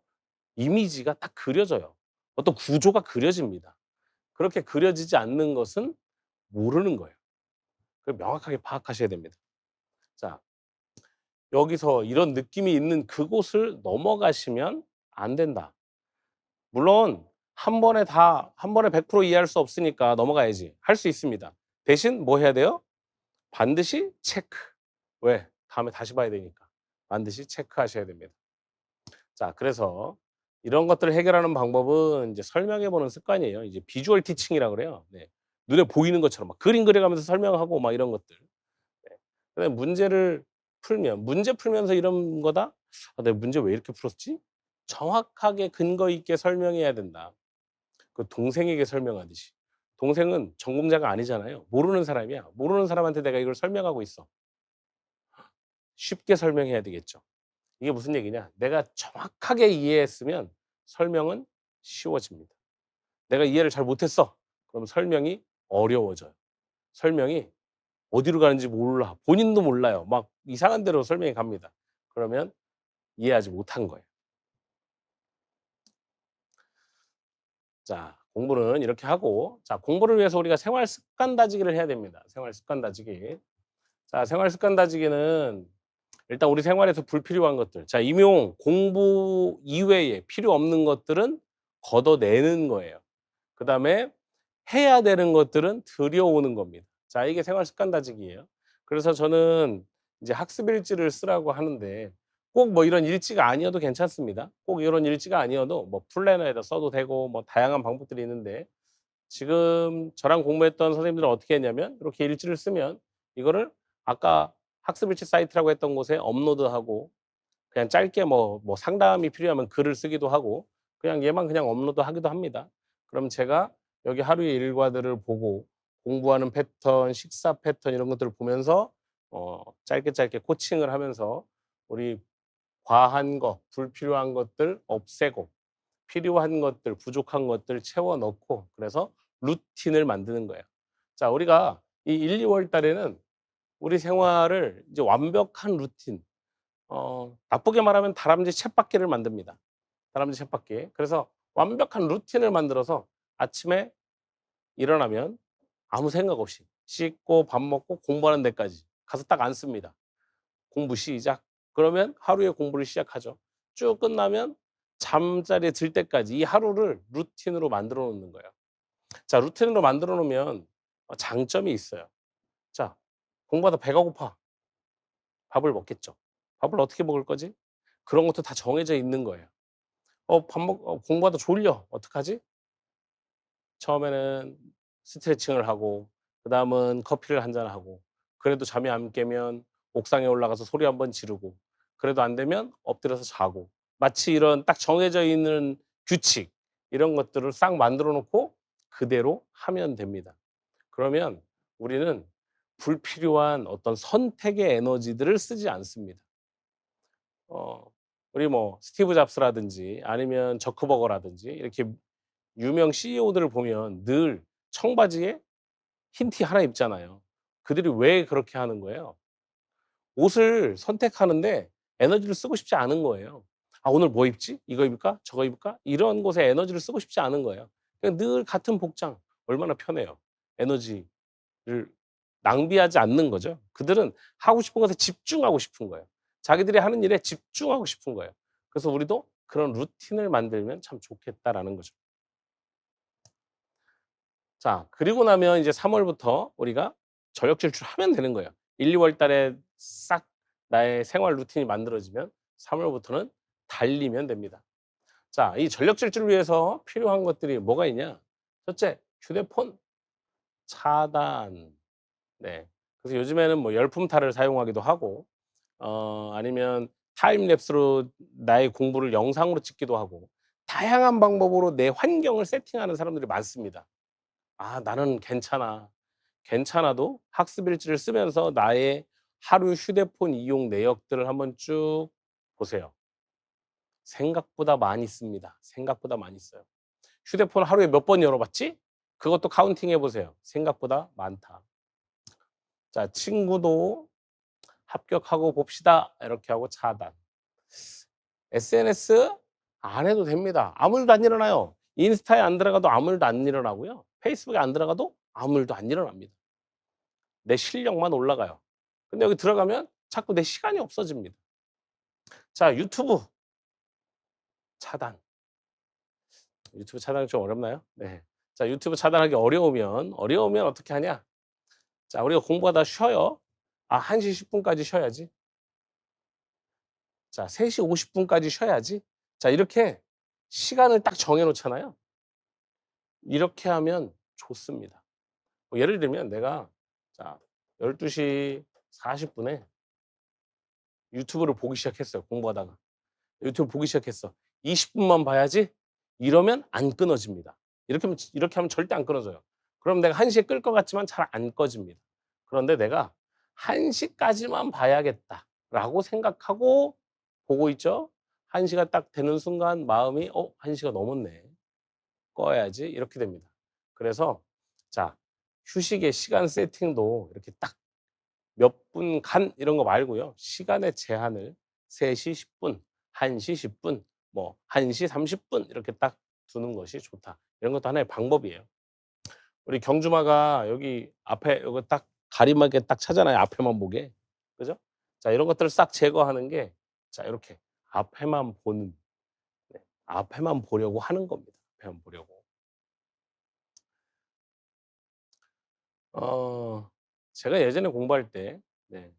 [SPEAKER 1] 이미지가 딱 그려져요. 어떤 구조가 그려집니다. 그렇게 그려지지 않는 것은 모르는 거예요. 그걸 명확하게 파악하셔야 됩니다. 자, 여기서 이런 느낌이 있는 그곳을 넘어가시면 안 된다. 물론 한 번에 100% 이해할 수 없으니까 넘어가야지. 할 수 있습니다. 대신 뭐 해야 돼요? 반드시 체크. 왜? 다음에 다시 봐야 되니까. 반드시 체크하셔야 됩니다. 자, 그래서 이런 것들을 해결하는 방법은 이제 설명해 보는 습관이에요. 이제 비주얼 티칭이라고 그래요. 네. 눈에 보이는 것처럼 막 그림 그려 가면서 설명하고 막 이런 것들. 네. 그다음에 문제를 풀면 문제 풀면서 이런 거다? '내가 문제 왜 이렇게 풀었지?' 정확하게 근거 있게 설명해야 된다. 그 동생에게 설명하듯이. 동생은 전공자가 아니잖아요. 모르는 사람이야. 모르는 사람한테 내가 이걸 설명하고 있어. 쉽게 설명해야 되겠죠. 이게 무슨 얘기냐? 내가 정확하게 이해했으면 설명은 쉬워집니다. 내가 이해를 잘 못했어. 그럼 설명이 어려워져요. 설명이 어디로 가는지 몰라. 본인도 몰라요. 막 이상한 데로 설명이 갑니다. 그러면 이해하지 못한 거예요. 자, 공부는 이렇게 하고, 자, 공부를 위해서 우리가 생활 습관 다지기를 해야 됩니다. 생활 습관 다지기. 자, 생활 습관 다지기는 일단 우리 생활에서 불필요한 것들. 자, 임용, 공부 이외에 필요 없는 것들은 걷어내는 거예요. 그다음에 해야 되는 것들은 들여오는 겁니다. 자, 이게 생활 습관 다지기예요. 그래서 저는 이제 학습 일지를 쓰라고 하는데 꼭 뭐 이런 일지가 아니어도 괜찮습니다. 꼭 이런 일지가 아니어도 뭐 플래너에다 써도 되고 뭐 다양한 방법들이 있는데 지금 저랑 공부했던 선생님들은 어떻게 했냐면 이렇게 일지를 쓰면 이거를 아까 학습 일지 사이트라고 했던 곳에 업로드하고 그냥 짧게 뭐 상담이 필요하면 글을 쓰기도 하고 그냥 얘만 그냥 업로드하기도 합니다. 그럼 제가 여기 하루의 일과들을 보고 공부하는 패턴, 식사 패턴 이런 것들을 보면서 짧게 짧게 코칭을 하면서 우리 과한 거, 불필요한 것들 없애고 필요한 것들, 부족한 것들 채워 넣고 그래서 루틴을 만드는 거예요. 자, 우리가 이 1-2월 달에는 우리 생활을 이제 완벽한 루틴 나쁘게 말하면 다람쥐 쳇바퀴를 만듭니다. 다람쥐 쳇바퀴. 그래서 완벽한 루틴을 만들어서 아침에 일어나면 아무 생각 없이 씻고 밥 먹고 공부하는 데까지 가서 딱 앉습니다. 공부 시작. 그러면 하루의 공부를 시작하죠. 쭉 끝나면 잠자리에 들 때까지 이 하루를 루틴으로 만들어 놓는 거예요. 자, 루틴으로 만들어 놓으면 장점이 있어요. 자, 공부하다 배가 고파. 밥을 먹겠죠. 밥을 어떻게 먹을 거지? 그런 것도 다 정해져 있는 거예요. 공부하다 졸려. 어떡하지? 처음에는 스트레칭을 하고 그다음은 커피를 한 잔 하고 그래도 잠이 안 깨면 옥상에 올라가서 소리 한번 지르고 그래도 안 되면 엎드려서 자고 마치 이런 딱 정해져 있는 규칙 이런 것들을 싹 만들어 놓고 그대로 하면 됩니다. 그러면 우리는 불필요한 어떤 선택의 에너지들을 쓰지 않습니다. 어 우리 뭐 스티브 잡스라든지 아니면 저크버거라든지 이렇게 유명 CEO들을 보면 늘 청바지에 흰 티 하나 입잖아요. 그들이 왜 그렇게 하는 거예요? 옷을 선택하는데 에너지를 쓰고 싶지 않은 거예요. '아 오늘 뭐 입지? 이거 입을까? 저거 입을까?' 이런 곳에 에너지를 쓰고 싶지 않은 거예요. 그냥 늘 같은 복장 얼마나 편해요. 에너지를 낭비하지 않는 거죠. 그들은 하고 싶은 것에 집중하고 싶은 거예요. 자기들이 하는 일에 집중하고 싶은 거예요. 그래서 우리도 그런 루틴을 만들면 참 좋겠다라는 거죠. 자, 그리고 나면 이제 3 월부터 우리가 전력 질출하면 되는 거예요. 1-2월 달에 싹 나의 생활 루틴이 만들어지면 3 월부터는 달리면 됩니다. 자, 이 전력 질주를 위해서 필요한 것들이 뭐가 있냐? 첫째, 휴대폰 차단. 네. 그래서 요즘에는 뭐 열품타를 사용하기도 하고 아니면 타임랩스로 나의 공부를 영상으로 찍기도 하고 다양한 방법으로 내 환경을 세팅하는 사람들이 많습니다. 아, 나는 괜찮아. 괜찮아도 학습 일지를 쓰면서 나의 하루 휴대폰 이용 내역들을 한번 쭉 보세요. 생각보다 많이 씁니다. 생각보다 많이 써요. 휴대폰 하루에 몇 번 열어봤지? 그것도 카운팅 해보세요. 생각보다 많다. 자, 친구도 합격하고 봅시다. 이렇게 하고 차단. SNS 안 해도 됩니다. 아무 일도 안 일어나요. 인스타에 안 들어가도 아무 일도 안 일어나고요. 페이스북에 안 들어가도 아무 일도 안 일어납니다. 내 실력만 올라가요. 근데 여기 들어가면 자꾸 내 시간이 없어집니다. 자, 유튜브 차단. 유튜브 차단이 좀 어렵나요? 네. 자, 유튜브 차단하기 어려우면 어떻게 하냐? 자, 우리가 공부하다 쉬어요. 아, 1시 10 분까지 쉬어야지. 자, 3시 50 분까지 쉬어야지. 자, 이렇게 시간을 딱 정해 놓잖아요. 이렇게 하면 좋습니다. 뭐 예를 들면 내가 자 12시 40 분에 유튜브를 보기 시작했어요, 공부하다가. 유튜브 보기 시작했어. 20 분만 봐야지. 이러면 안 끊어집니다. 이렇게 하면 절대 안 끊어져요. 그럼 내가 1 시에 끌 것 같지만 잘 안 꺼집니다. 그런데 내가 '1 시까지만 봐야겠다.'라고 생각하고 보고 있죠. 1 시가 딱 되는 순간 마음이 '어 1 시가 넘었네. 꺼야지.' 이렇게 됩니다. 그래서 자, 휴식의 시간 세팅도 이렇게 딱 몇 분간 이런 거 말고요. 시간의 제한을 3시 10 분, 1시 10 분, 뭐 1시 30분 이렇게 딱 두는 것이 좋다. 이런 것도 하나의 방법이에요. 우리 경주마가 여기 앞에 요거 딱 가림막에 딱 차잖아요, 앞에만 보게. 그죠? 자, 이런 것들을 싹 제거하는 게 자, 이렇게 앞에만 보는 네, 앞에만 보려고 하는 겁니다. 앞에만 보려고. 어 제가 예전에 공부할 때 네.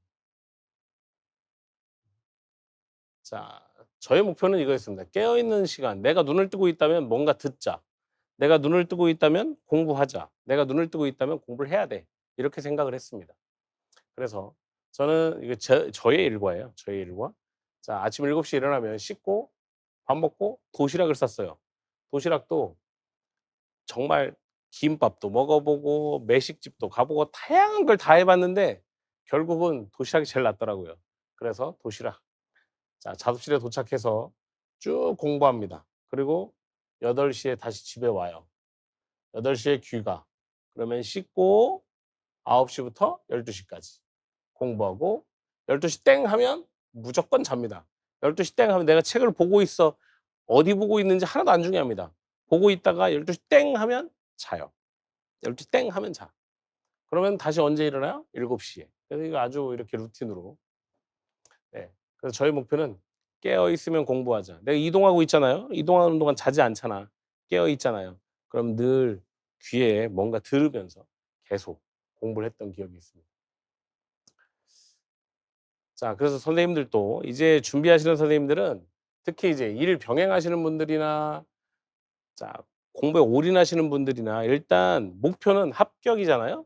[SPEAKER 1] 자, 저의 목표는 이거였습니다. 깨어 있는 시간, 내가 눈을 뜨고 있다면 뭔가 듣자. 내가 눈을 뜨고 있다면 공부하자. 내가 눈을 뜨고 있다면 공부를 해야 돼. 이렇게 생각을 했습니다. 그래서 저는 이게 저의 일과예요. 저의 일과. 자, 아침 7 시에 일어나면 씻고 밥 먹고 도시락을 쌌어요. 도시락도 정말 김밥도 먹어 보고 매식집도 가 보고 다양한 걸 다 해 봤는데 결국은 도시락이 제일 낫더라고요. 그래서 도시락. 자, 작업실에 도착해서 쭉 공부합니다. 그리고 8 시에 다시 집에 와요. 8 시에 귀가. 그러면 씻고 9 시부터 12 시까지 공부하고 12시 땡 하면 무조건 잡니다. 12시 땡 하면 내가 책을 보고 있어. 어디 보고 있는지 하나도 안 중요합니다. 보고 있다가 12시 땡 하면 자요. 12시 땡 하면 자. 그러면 다시 언제 일어나요? 7 시에. 그래서 이거 아주 이렇게 루틴으로 네. 그래서 저희 목표는 깨어 있으면 공부하자. 내가 이동하고 있잖아요. 이동하는 동안 자지 않잖아. 깨어 있잖아요. 그럼 늘 귀에 뭔가 들으면서 계속 공부를 했던 기억이 있습니다. 자, 그래서 선생님들도 이제 준비하시는 선생님들은 특히 이제 일 병행하시는 분들이나 자, 공부에 올인하시는 분들이나 일단 목표는 합격이잖아요.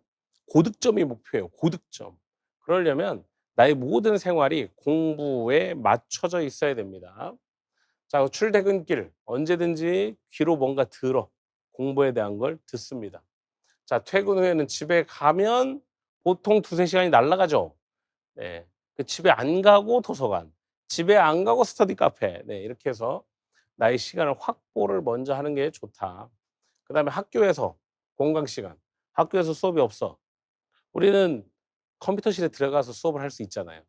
[SPEAKER 1] 고득점이 목표예요, 고득점. 그러려면 나의 모든 생활이 공부에 맞춰져 있어야 됩니다. 자, 출퇴근길 언제든지 귀로 뭔가 들어 공부에 대한 걸 듣습니다. 자, 퇴근 후에는 집에 가면 보통 2-3 시간이 날아가죠. 네. 그 집에 안 가고 도서관, 집에 안 가고 스터디 카페 네, 이렇게 해서 나의 시간을 확보를 먼저 하는 게 좋다. 그다음에 학교에서 공강 시간, 학교에서 수업이 없어. 우리는 컴퓨터실에 들어가서 수업을 할 수 있잖아요.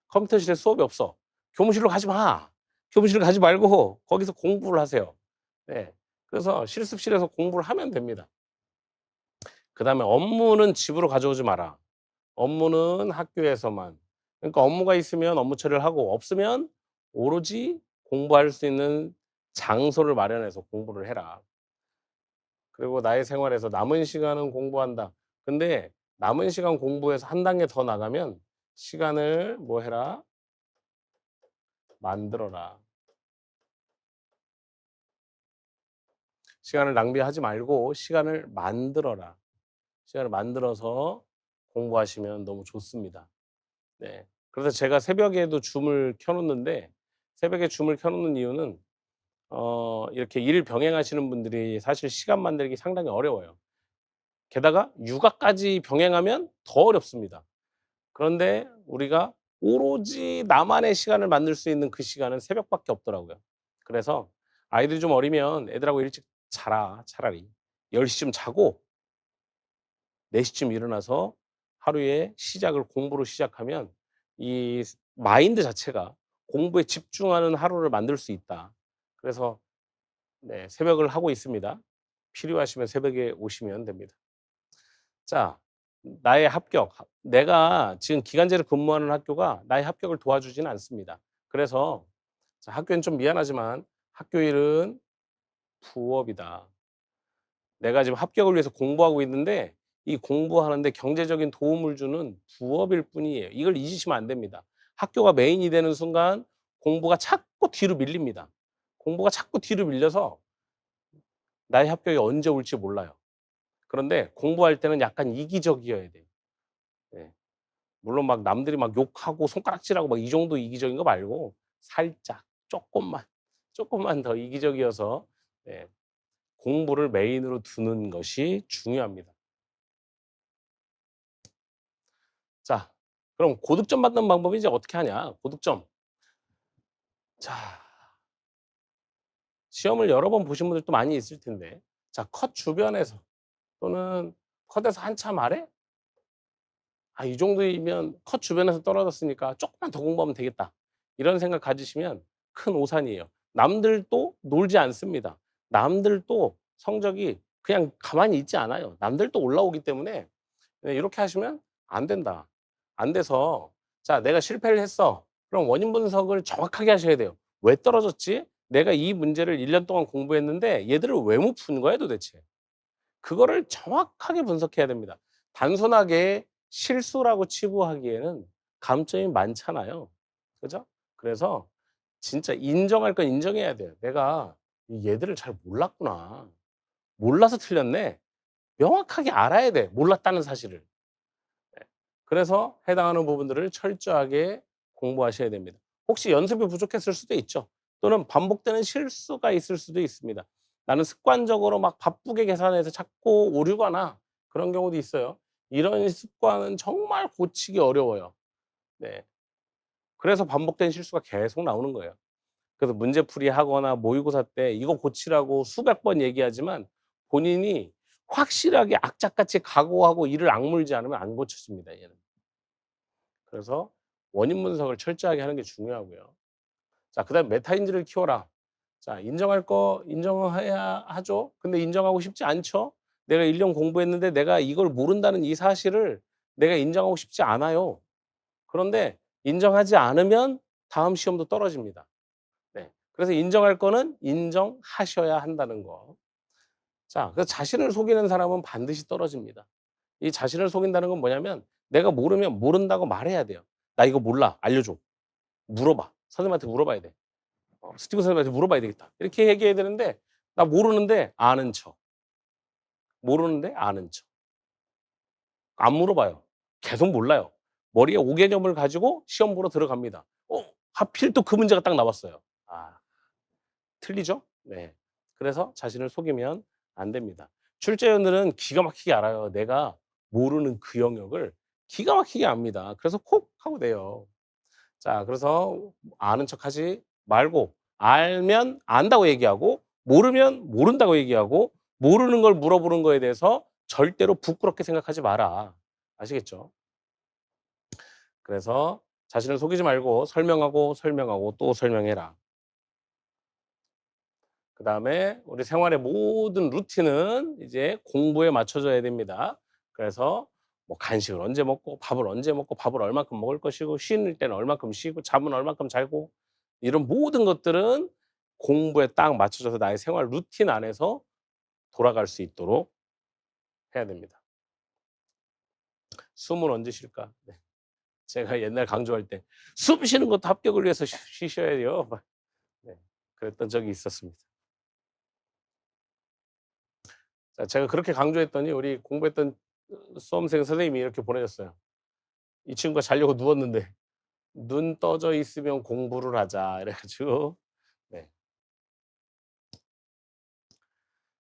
[SPEAKER 1] 컴퓨터실에 수업이 없어. 교무실로 가지 마. 교무실로 가지 말고 거기서 공부를 하세요. 네. 그래서 실습실에서 공부를 하면 됩니다. 그다음에 업무는 집으로 가져오지 마라. 업무는 학교에서만. 그러니까 업무가 있으면 업무 처리를 하고 없으면 오로지 공부할 수 있는 장소를 마련해서 공부를 해라. 그리고 나의 생활에서 남은 시간은 공부한다. 근데 남은 시간 공부해서 한 단계 더 나가면 시간을 뭐 해라? 만들어라. 시간을 낭비하지 말고 시간을 만들어라. 시간을 만들어서 공부하시면 너무 좋습니다. 네. 그래서 제가 새벽에도 줌을 켜 놓는데 새벽에 줌을 켜 놓는 이유는 이렇게 일 병행하시는 분들이 사실 시간 만들기 상당히 어려워요. 게다가 육아까지 병행하면 더 어렵습니다. 그런데 우리가 오로지 나만의 시간을 만들 수 있는 그 시간은 새벽밖에 없더라고요. 그래서 아이들이 좀 어리면 애들하고 일찍 자라 차라리. 10 시쯤 자고 4 시쯤 일어나서 하루의 시작을 공부로 시작하면 이 마인드 자체가 공부에 집중하는 하루를 만들 수 있다. 그래서 네 새벽을 하고 있습니다. 필요하시면 새벽에 오시면 됩니다. 자 나의 합격. 내가 지금 기간제로 근무하는 학교가 나의 합격을 도와주지는 않습니다. 그래서 자 학교는 좀 미안하지만 학교 일은 부업이다. 내가 지금 합격을 위해서 공부하고 있는데 이 공부하는데 경제적인 도움을 주는 부업일 뿐이에요. 이걸 잊으시면 안 됩니다. 학교가 메인이 되는 순간 공부가 자꾸 뒤로 밀립니다. 공부가 자꾸 뒤로 밀려서 나의 합격이 언제 올지 몰라요. 그런데 공부할 때는 약간 이기적이어야 돼요. 예. 물론 막 남들이 막 욕하고 손가락질하고 막 이 정도 이기적인 거 말고 살짝 쪼끔만 더 이기적이어서 예 공부를 메인으로 두는 것이 중요합니다. 자 그럼 고득점 받는 방법이 이제 어떻게 하냐. 고득점. 자 시험을 여러 번 보신 분들도 많이 있을 텐데 자 컷 주변에서 또는 컷에서 한참 아래? '아 이 정도이면 컷 주변에서 떨어졌으니까 쪼끔만 더 공부하면 되겠다.' 이런 생각 가지시면 큰 오산이에요. 남들도 놀지 않습니다. 남들도 성적이 그냥 가만히 있지 않아요. 남들도 올라오기 때문에 네 이렇게 하시면 안 된다. 안 돼서 자 내가 실패를 했어. 그럼 원인 분석을 정확하게 하셔야 돼요. '왜 떨어졌지? 내가 이 문제를 1년 동안 공부했는데 얘들을 왜 못 푼 거야 도대체?' 그거를 정확하게 분석해야 됩니다. 단순하게 실수라고 치부하기에는 감점이 많잖아요. 그죠? 그래서 진짜 인정할 건 인정해야 돼요. '내가 이 얘들을 잘 몰랐구나. 몰라서 틀렸네.' 명확하게 알아야 돼, 몰랐다는 사실을. 예. 그래서 해당하는 부분들을 철저하게 공부하셔야 됩니다. 혹시 연습이 부족했을 수도 있죠. 또는 반복되는 실수가 있을 수도 있습니다. 나는 습관적으로 막 바쁘게 계산해서 자꾸 오류가 나. 그런 경우도 있어요. 이런 습관은 정말 고치기 어려워요. 네. 그래서 반복된 실수가 계속 나오는 거예요. 그래서 문제풀이 하거나 모의고사 때 이거 고치라고 수백 번 얘기하지만 본인이 확실하게 악착같이 각오하고 이를 악물지 않으면 안 고쳐집니다, 얘는. 그래서 원인 분석을 철저하게 하는 게 중요하고요. 자 그다음에 메타인지를 키워라. 자 인정할 거 인정해야 하죠. 근데 인정하고 싶지 않죠. 내가 1년 공부했는데 내가 이걸 모른다는 이 사실을 내가 인정하고 싶지 않아요. 그런데 인정하지 않으면 다음 시험도 떨어집니다. 네. 그래서 인정할 거는 인정하셔야 한다는 거. 자 그래서 자신을 속이는 사람은 반드시 떨어집니다. 이 자신을 속인다는 건 뭐냐면 내가 모르면 모른다고 말해야 돼요. "나 이거 몰라. 알려줘." 물어봐. 선생님한테 물어봐야 돼. 스티븐 선생님한테 물어봐야 되겠다. 이렇게 얘기해야 되는데 나 모르는데 아는 척. 모르는데 아는 척. 안 물어봐요. 계속 몰라요. 머리에 5 개념을 가지고 시험 보러 들어갑니다. 하필 또 그 문제가 딱 나왔어요. 아 틀리죠? 네. 그래서 자신을 속이면 안 됩니다. 출제위원들은 기가 막히게 알아요. 내가 모르는 그 영역을 기가 막히게 압니다. 그래서 콕 하고 내요. 자 그래서 아는 척하지 말고 알면 안다고 얘기하고 모르면 모른다고 얘기하고 모르는 걸 물어보는 거에 대해서 절대로 부끄럽게 생각하지 마라. 아시겠죠? 그래서 자신을 속이지 말고 설명하고, 설명하고 또 설명해라. 그다음에 우리 생활의 모든 루틴은 이제 공부에 맞춰져야 됩니다. 그래서 뭐 간식을 언제 먹고 밥을 언제 먹고 밥을 얼마큼 먹을 것이고 쉴 때는 얼마큼 쉬고 잠은 얼마큼 자고 이런 모든 것들은 공부에 딱 맞춰져서 나의 생활 루틴 안에서 돌아갈 수 있도록 해야 됩니다. 숨은 언제 쉴까? 네. 제가 옛날 강조할 때 "숨 쉬는 것도 합격을 위해서 쉬셔야 돼요." 막 네. 그랬던 적이 있었습니다. 자 제가 그렇게 강조했더니 우리 공부했던 수험생 선생님이 이렇게 보내줬어요. "이 친구가 자려고 누웠는데 눈 떠져 있으면 공부를 하자." 이래 가지고 네.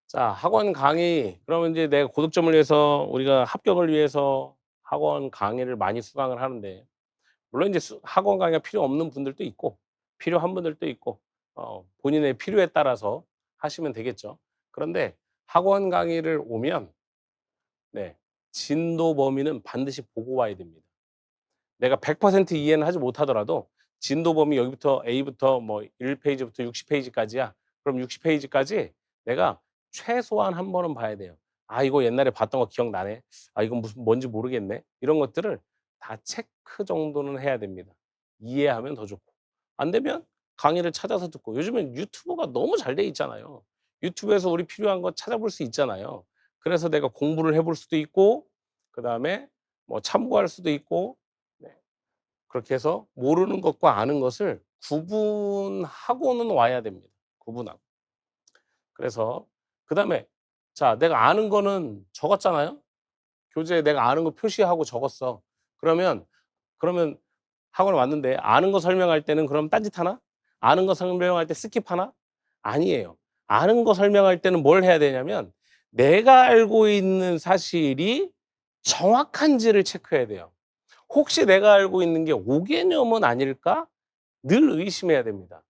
[SPEAKER 1] 자 학원 강의 그러면 인제 내가 고득점을 위해서 우리가 합격을 위해서 학원 강의를 많이 수강을 하는데 물론 인제 학원 강의가 필요 없는 분들도 있고 필요한 분들도 있고 본인의 필요에 따라서 하시면 되겠죠. 그런데 학원 강의를 오면 네 진도 범위는 반드시 보고 와야 됩니다. 내가 100% 이해는 하지 못하더라도 진도 범위 여기부터 A부터 뭐 1 페이지부터 60 페이지까지야. 그럼 60 페이지까지 내가 최소한 한 번은 봐야 돼요. '아 이거 옛날에 봤던 거 기억나네. 아 이건 무슨 뭔지 모르겠네.' 이런 것들을 다 체크 정도는 해야 됩니다. 이해하면 더 좋고. 안 되면 강의를 찾아서 듣고 요즘엔 유튜브가 너무 잘 돼 있잖아요. 유튜브에서 우리 필요한 거 찾아볼 수 있잖아요. 그래서 내가 공부를 해볼 수도 있고 그다음에 뭐 참고할 수도 있고 네. 그렇게 해서 모르는 것과 아는 것을 구분하고는 와야 됩니다. 구분하고. 그래서 그다음에 자 내가 아는 거는 적었잖아요. 교재에 내가 아는 거 표시하고 적었어. 그러면 그러면 학원에 왔는데 아는 거 설명할 때는 그럼 딴짓하나? 아는 거 설명할 때 스킵하나? 아니에요. 아는 거 설명할 때는 뭘 해야 되냐면 내가 알고 있는 사실이 정확한지를 체크해야 돼요. 혹시 내가 알고 있는 게 5개념은 아닐까? 늘 의심해야 됩니다.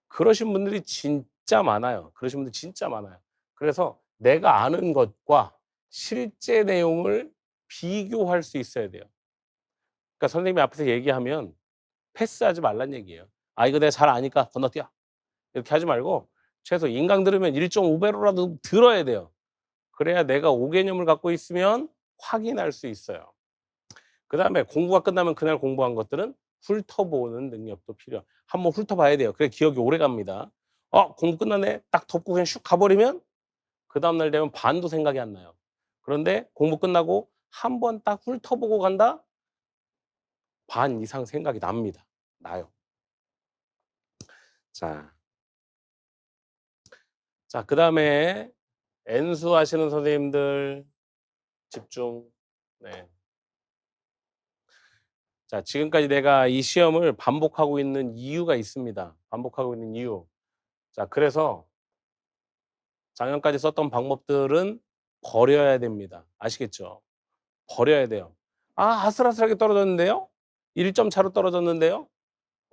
[SPEAKER 1] 그러신 분들이 진짜 많아요. 그러신 분들 진짜 많아요. 그래서 내가 아는 것과 실제 내용을 비교할 수 있어야 돼요. 그러니까 선생님이 앞에서 얘기하면 패스하지 말란 얘기예요. "아 이거 내가 잘 아니까 건너뛰어." 이렇게 하지 말고 최소 인강 들으면 1.5 배로라도 들어야 돼요. 그래야 내가 5개념을 갖고 있으면 확인할 수 있어요. 그다음에 공부가 끝나면 그날 공부한 것들은 훑어보는 능력도 필요하 한번 훑어봐야 돼요. 그래야 기억이 오래갑니다. 공부 끝났네. 딱 덮고 그냥 슉 가버리면 그다음 날 되면 반도 생각이 안 나요. 그런데 공부 끝나고 한번 딱 훑어보고 간다? 반 이상 생각이 납니다. 나요. 자, 자 그다음에 N수하시는 선생님들 집중. 네. 자 지금까지 내가 이 시험을 반복하고 있는 이유가 있습니다. 반복하고 있는 이유. 자 그래서 작년까지 썼던 방법들은 버려야 됩니다. 아시겠죠? 버려야 돼요. '아 아슬아슬하게 떨어졌는데요? 1점 차로 떨어졌는데요?'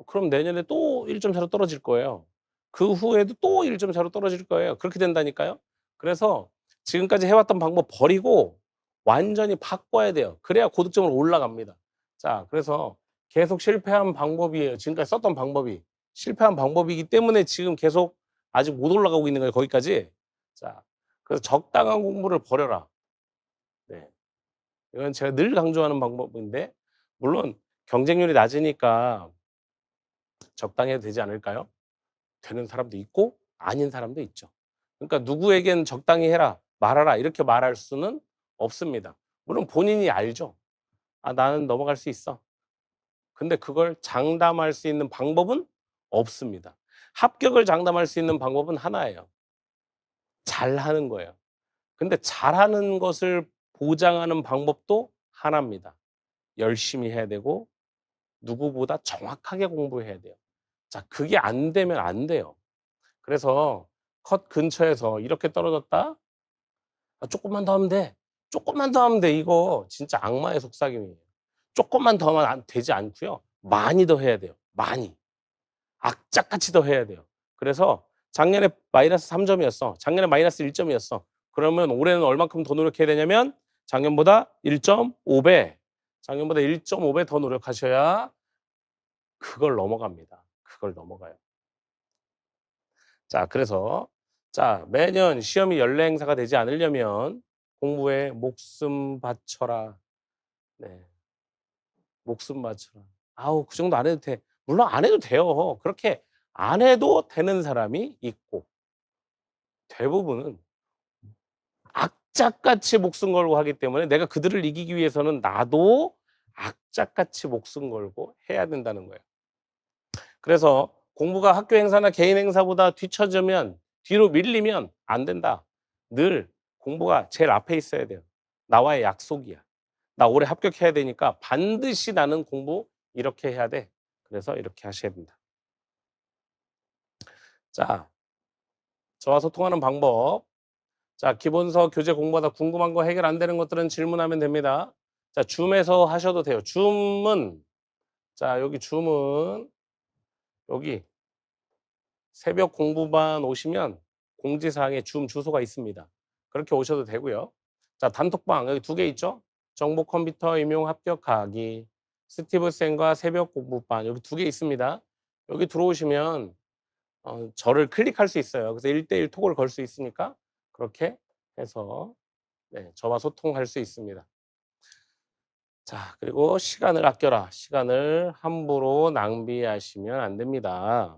[SPEAKER 1] 그럼 내년에 또 1점 차로 떨어질 거예요. 그 후에도 또 1점 차로 떨어질 거예요. 그렇게 된다니까요. 그래서 지금까지 해 왔던 방법 버리고 완전히 바꿔야 돼요. 그래야 고득점으로 올라갑니다. 자 그래서 계속 실패한 방법이에요. 지금까지 썼던 방법이. 실패한 방법이기 때문에 지금 계속 아직 못 올라가고 있는 거예요 거기까지. 자 그래서 적당한 공부를 버려라. 네. 이건 제가 늘 강조하는 방법인데 물론 경쟁률이 낮으니까 적당히 해도 되지 않을까요? 되는 사람도 있고 아닌 사람도 있죠. 그러니까 누구에겐 "적당히 해라. 말아라." 이렇게 말할 수는 없습니다. 물론 본인이 알죠. '아 나는 넘어갈 수 있어.' 근데 그걸 장담할 수 있는 방법은 없습니다. 합격을 장담할 수 있는 방법은 하나예요. 잘하는 거예요. 근데 잘하는 것을 보장하는 방법도 하나입니다. 열심히 해야 되고 누구보다 정확하게 공부해야 돼요. 자 그게 안 되면 안 돼요. 그래서 컷 근처에서 이렇게 떨어졌다? '아 쪼끔만 더 하면 돼. 쪼끔만 더 하면 돼.' 이거 진짜 악마의 속삭임이에요. 쪼끔만 더 하면 되지 않고요. 많이 더 해야 돼요. 많이. 악착같이 더 해야 돼요. 그래서 작년에 마이너스 3 점이었어. 작년에 마이너스 1 점이었어. 그러면 올해는 얼만큼 더 노력해야 되냐면 작년보다 1.5 배, 작년보다 1.5배 더 노력하셔야 그걸 넘어갑니다. 그걸 넘어가요. 자 그래서 자, 매년 시험이 연례 행사가 되지 않으려면 공부에 목숨 바쳐라. 네. 목숨 바쳐라. 아우, 그 정도 안 해도 돼. 물론 안 해도 돼요. 그렇게 안 해도 되는 사람이 있고 대부분은 악착같이 목숨 걸고 하기 때문에 내가 그들을 이기기 위해서는 나도 악착같이 목숨 걸고 해야 된다는 거예요. 그래서 공부가 학교 행사나 개인 행사보다 뒤처지면 뒤로 밀리면 안 된다. 늘 공부가 제일 앞에 있어야 돼요. 나와의 약속이야. 나 올해 합격해야 되니까 반드시 나는 공부 이렇게 해야 돼. 그래서 이렇게 하셔야 된다. 자, 저와 소통하는 방법. 자, 기본서 교재 공부하다 궁금한 거 해결 안 되는 것들은 질문하면 됩니다. 자, 줌에서 하셔도 돼요. 줌은 자, 여기 줌은 여기 새벽 공부반 오시면 공지사항에 줌 주소가 있습니다. 그렇게 오셔도 되고요. 자, 단톡방 여기 두 개 있죠? 정보 컴퓨터 임용 합격하기, 스티브 쌤과 새벽 공부반 여기 두 개 있습니다. 여기 들어오시면 저를 클릭할 수 있어요. 그래서 1대1 톡을 걸 수 있으니까 그렇게 해서 네, 저와 소통할 수 있습니다. 자, 그리고 시간을 아껴라. 시간을 함부로 낭비하시면 안 됩니다.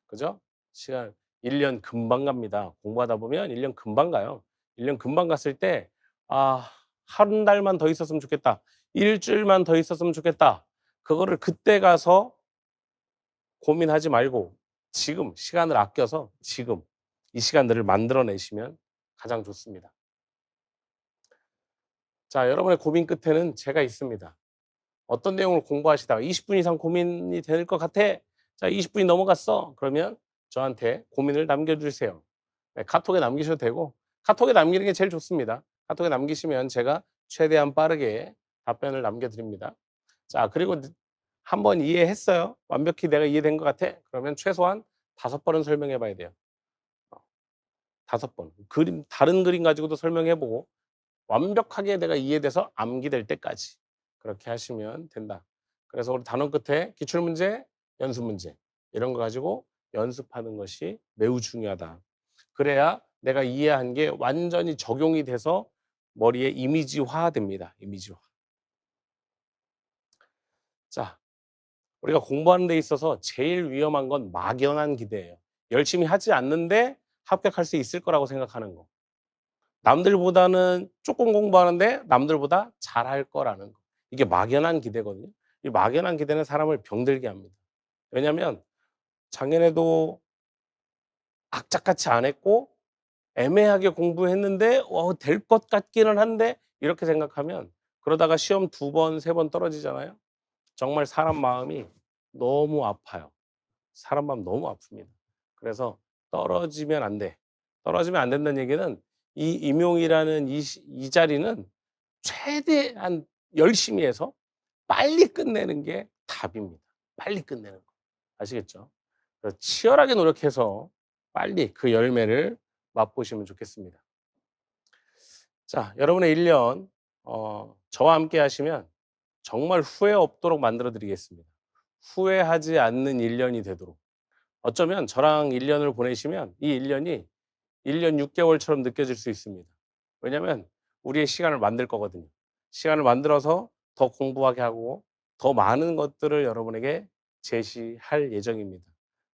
[SPEAKER 1] 그죠? 시간 1년 금방 갑니다. 공부하다 보면 1년 금방 가요. 1년 금방 갔을 때 '아 한 달만 더 있었으면 좋겠다. 일 주일만 더 있었으면 좋겠다.' 그거를 그때 가서 고민하지 말고 지금 시간을 아껴서 지금 이 시간들을 만들어 내시면 가장 좋습니다. 자, 여러분의 고민 끝에는 제가 있습니다. 어떤 내용을 공부하시다가 20분 이상 고민이 될 것 같아. 자, 20 분이 넘어갔어. 그러면 저한테 고민을 남겨 주세요. 네, 카톡에 남기셔도 되고 카톡에 남기는 게 제일 좋습니다. 카톡에 남기시면 제가 최대한 빠르게 답변을 남겨 드립니다. 자, 그리고 한 번 이해했어요. 완벽히 내가 이해된 것 같아. 그러면 최소한 5번은 설명해 봐야 돼요. 어 5번. 그림 다른 그림 가지고도 설명해 보고 완벽하게 내가 이해돼서 암기될 때까지 그렇게 하시면 된다. 그래서 우리 단원 끝에 기출문제, 연습문제 이런 거 가지고 연습하는 것이 매우 중요하다. 그래야 내가 이해한 게 완전히 적용이 돼서 머리에 이미지화됩니다. 이미지화. 자, 우리가 공부하는 데 있어서 제일 위험한 건 막연한 기대예요. 열심히 하지 않는데 합격할 수 있을 거라고 생각하는 거. 남들보다는 조금 공부하는데 남들보다 잘할 거라는 거. 이게 막연한 기대거든요. 이 막연한 기대는 사람을 병들게 합니다. 왜냐하면 작년에도 악착같이 안 했고 애매하게 공부했는데 될 것 같기는 한데 이렇게 생각하면 그러다가 시험 2번, 3번 떨어지잖아요. 정말 사람 마음이 너무 아파요. 사람 마음 너무 아픕니다. 그래서 떨어지면 안 돼. 떨어지면 안 된다는 얘기는 이 임용이라는 이 자리는 최대한 열심히 해서 빨리 끝내는 게 답입니다. 빨리 끝내는 거. 아시겠죠? 그래서 치열하게 노력해서 빨리 그 열매를 맛보시면 좋겠습니다. 자, 여러분의 1년 저와 함께 하시면 정말 후회 없도록 만들어 드리겠습니다. 후회하지 않는 1 년이 되도록. 어쩌면 저랑 1 년을 보내시면 이 1 년이 1년 6 개월처럼 느껴질 수 있습니다. 왜냐하면 우리의 시간을 만들 거거든요. 시간을 만들어서 더 공부하게 하고 더 많은 것들을 여러분에게 제시할 예정입니다.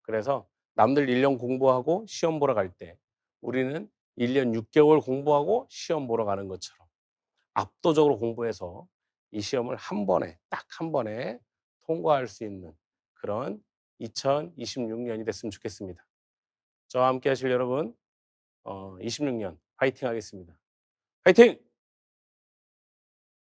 [SPEAKER 1] 그래서 남들 1년 공부하고 시험 보러 갈 때 우리는 1년 6 개월 공부하고 시험 보러 가는 것처럼 압도적으로 공부해서 이 시험을 한 번에 딱 한 번에 통과할 수 있는 그런 2026 년이 됐으면 좋겠습니다. 저와 함께 하실 여러분 26년 화이팅 하겠습니다. 화이팅!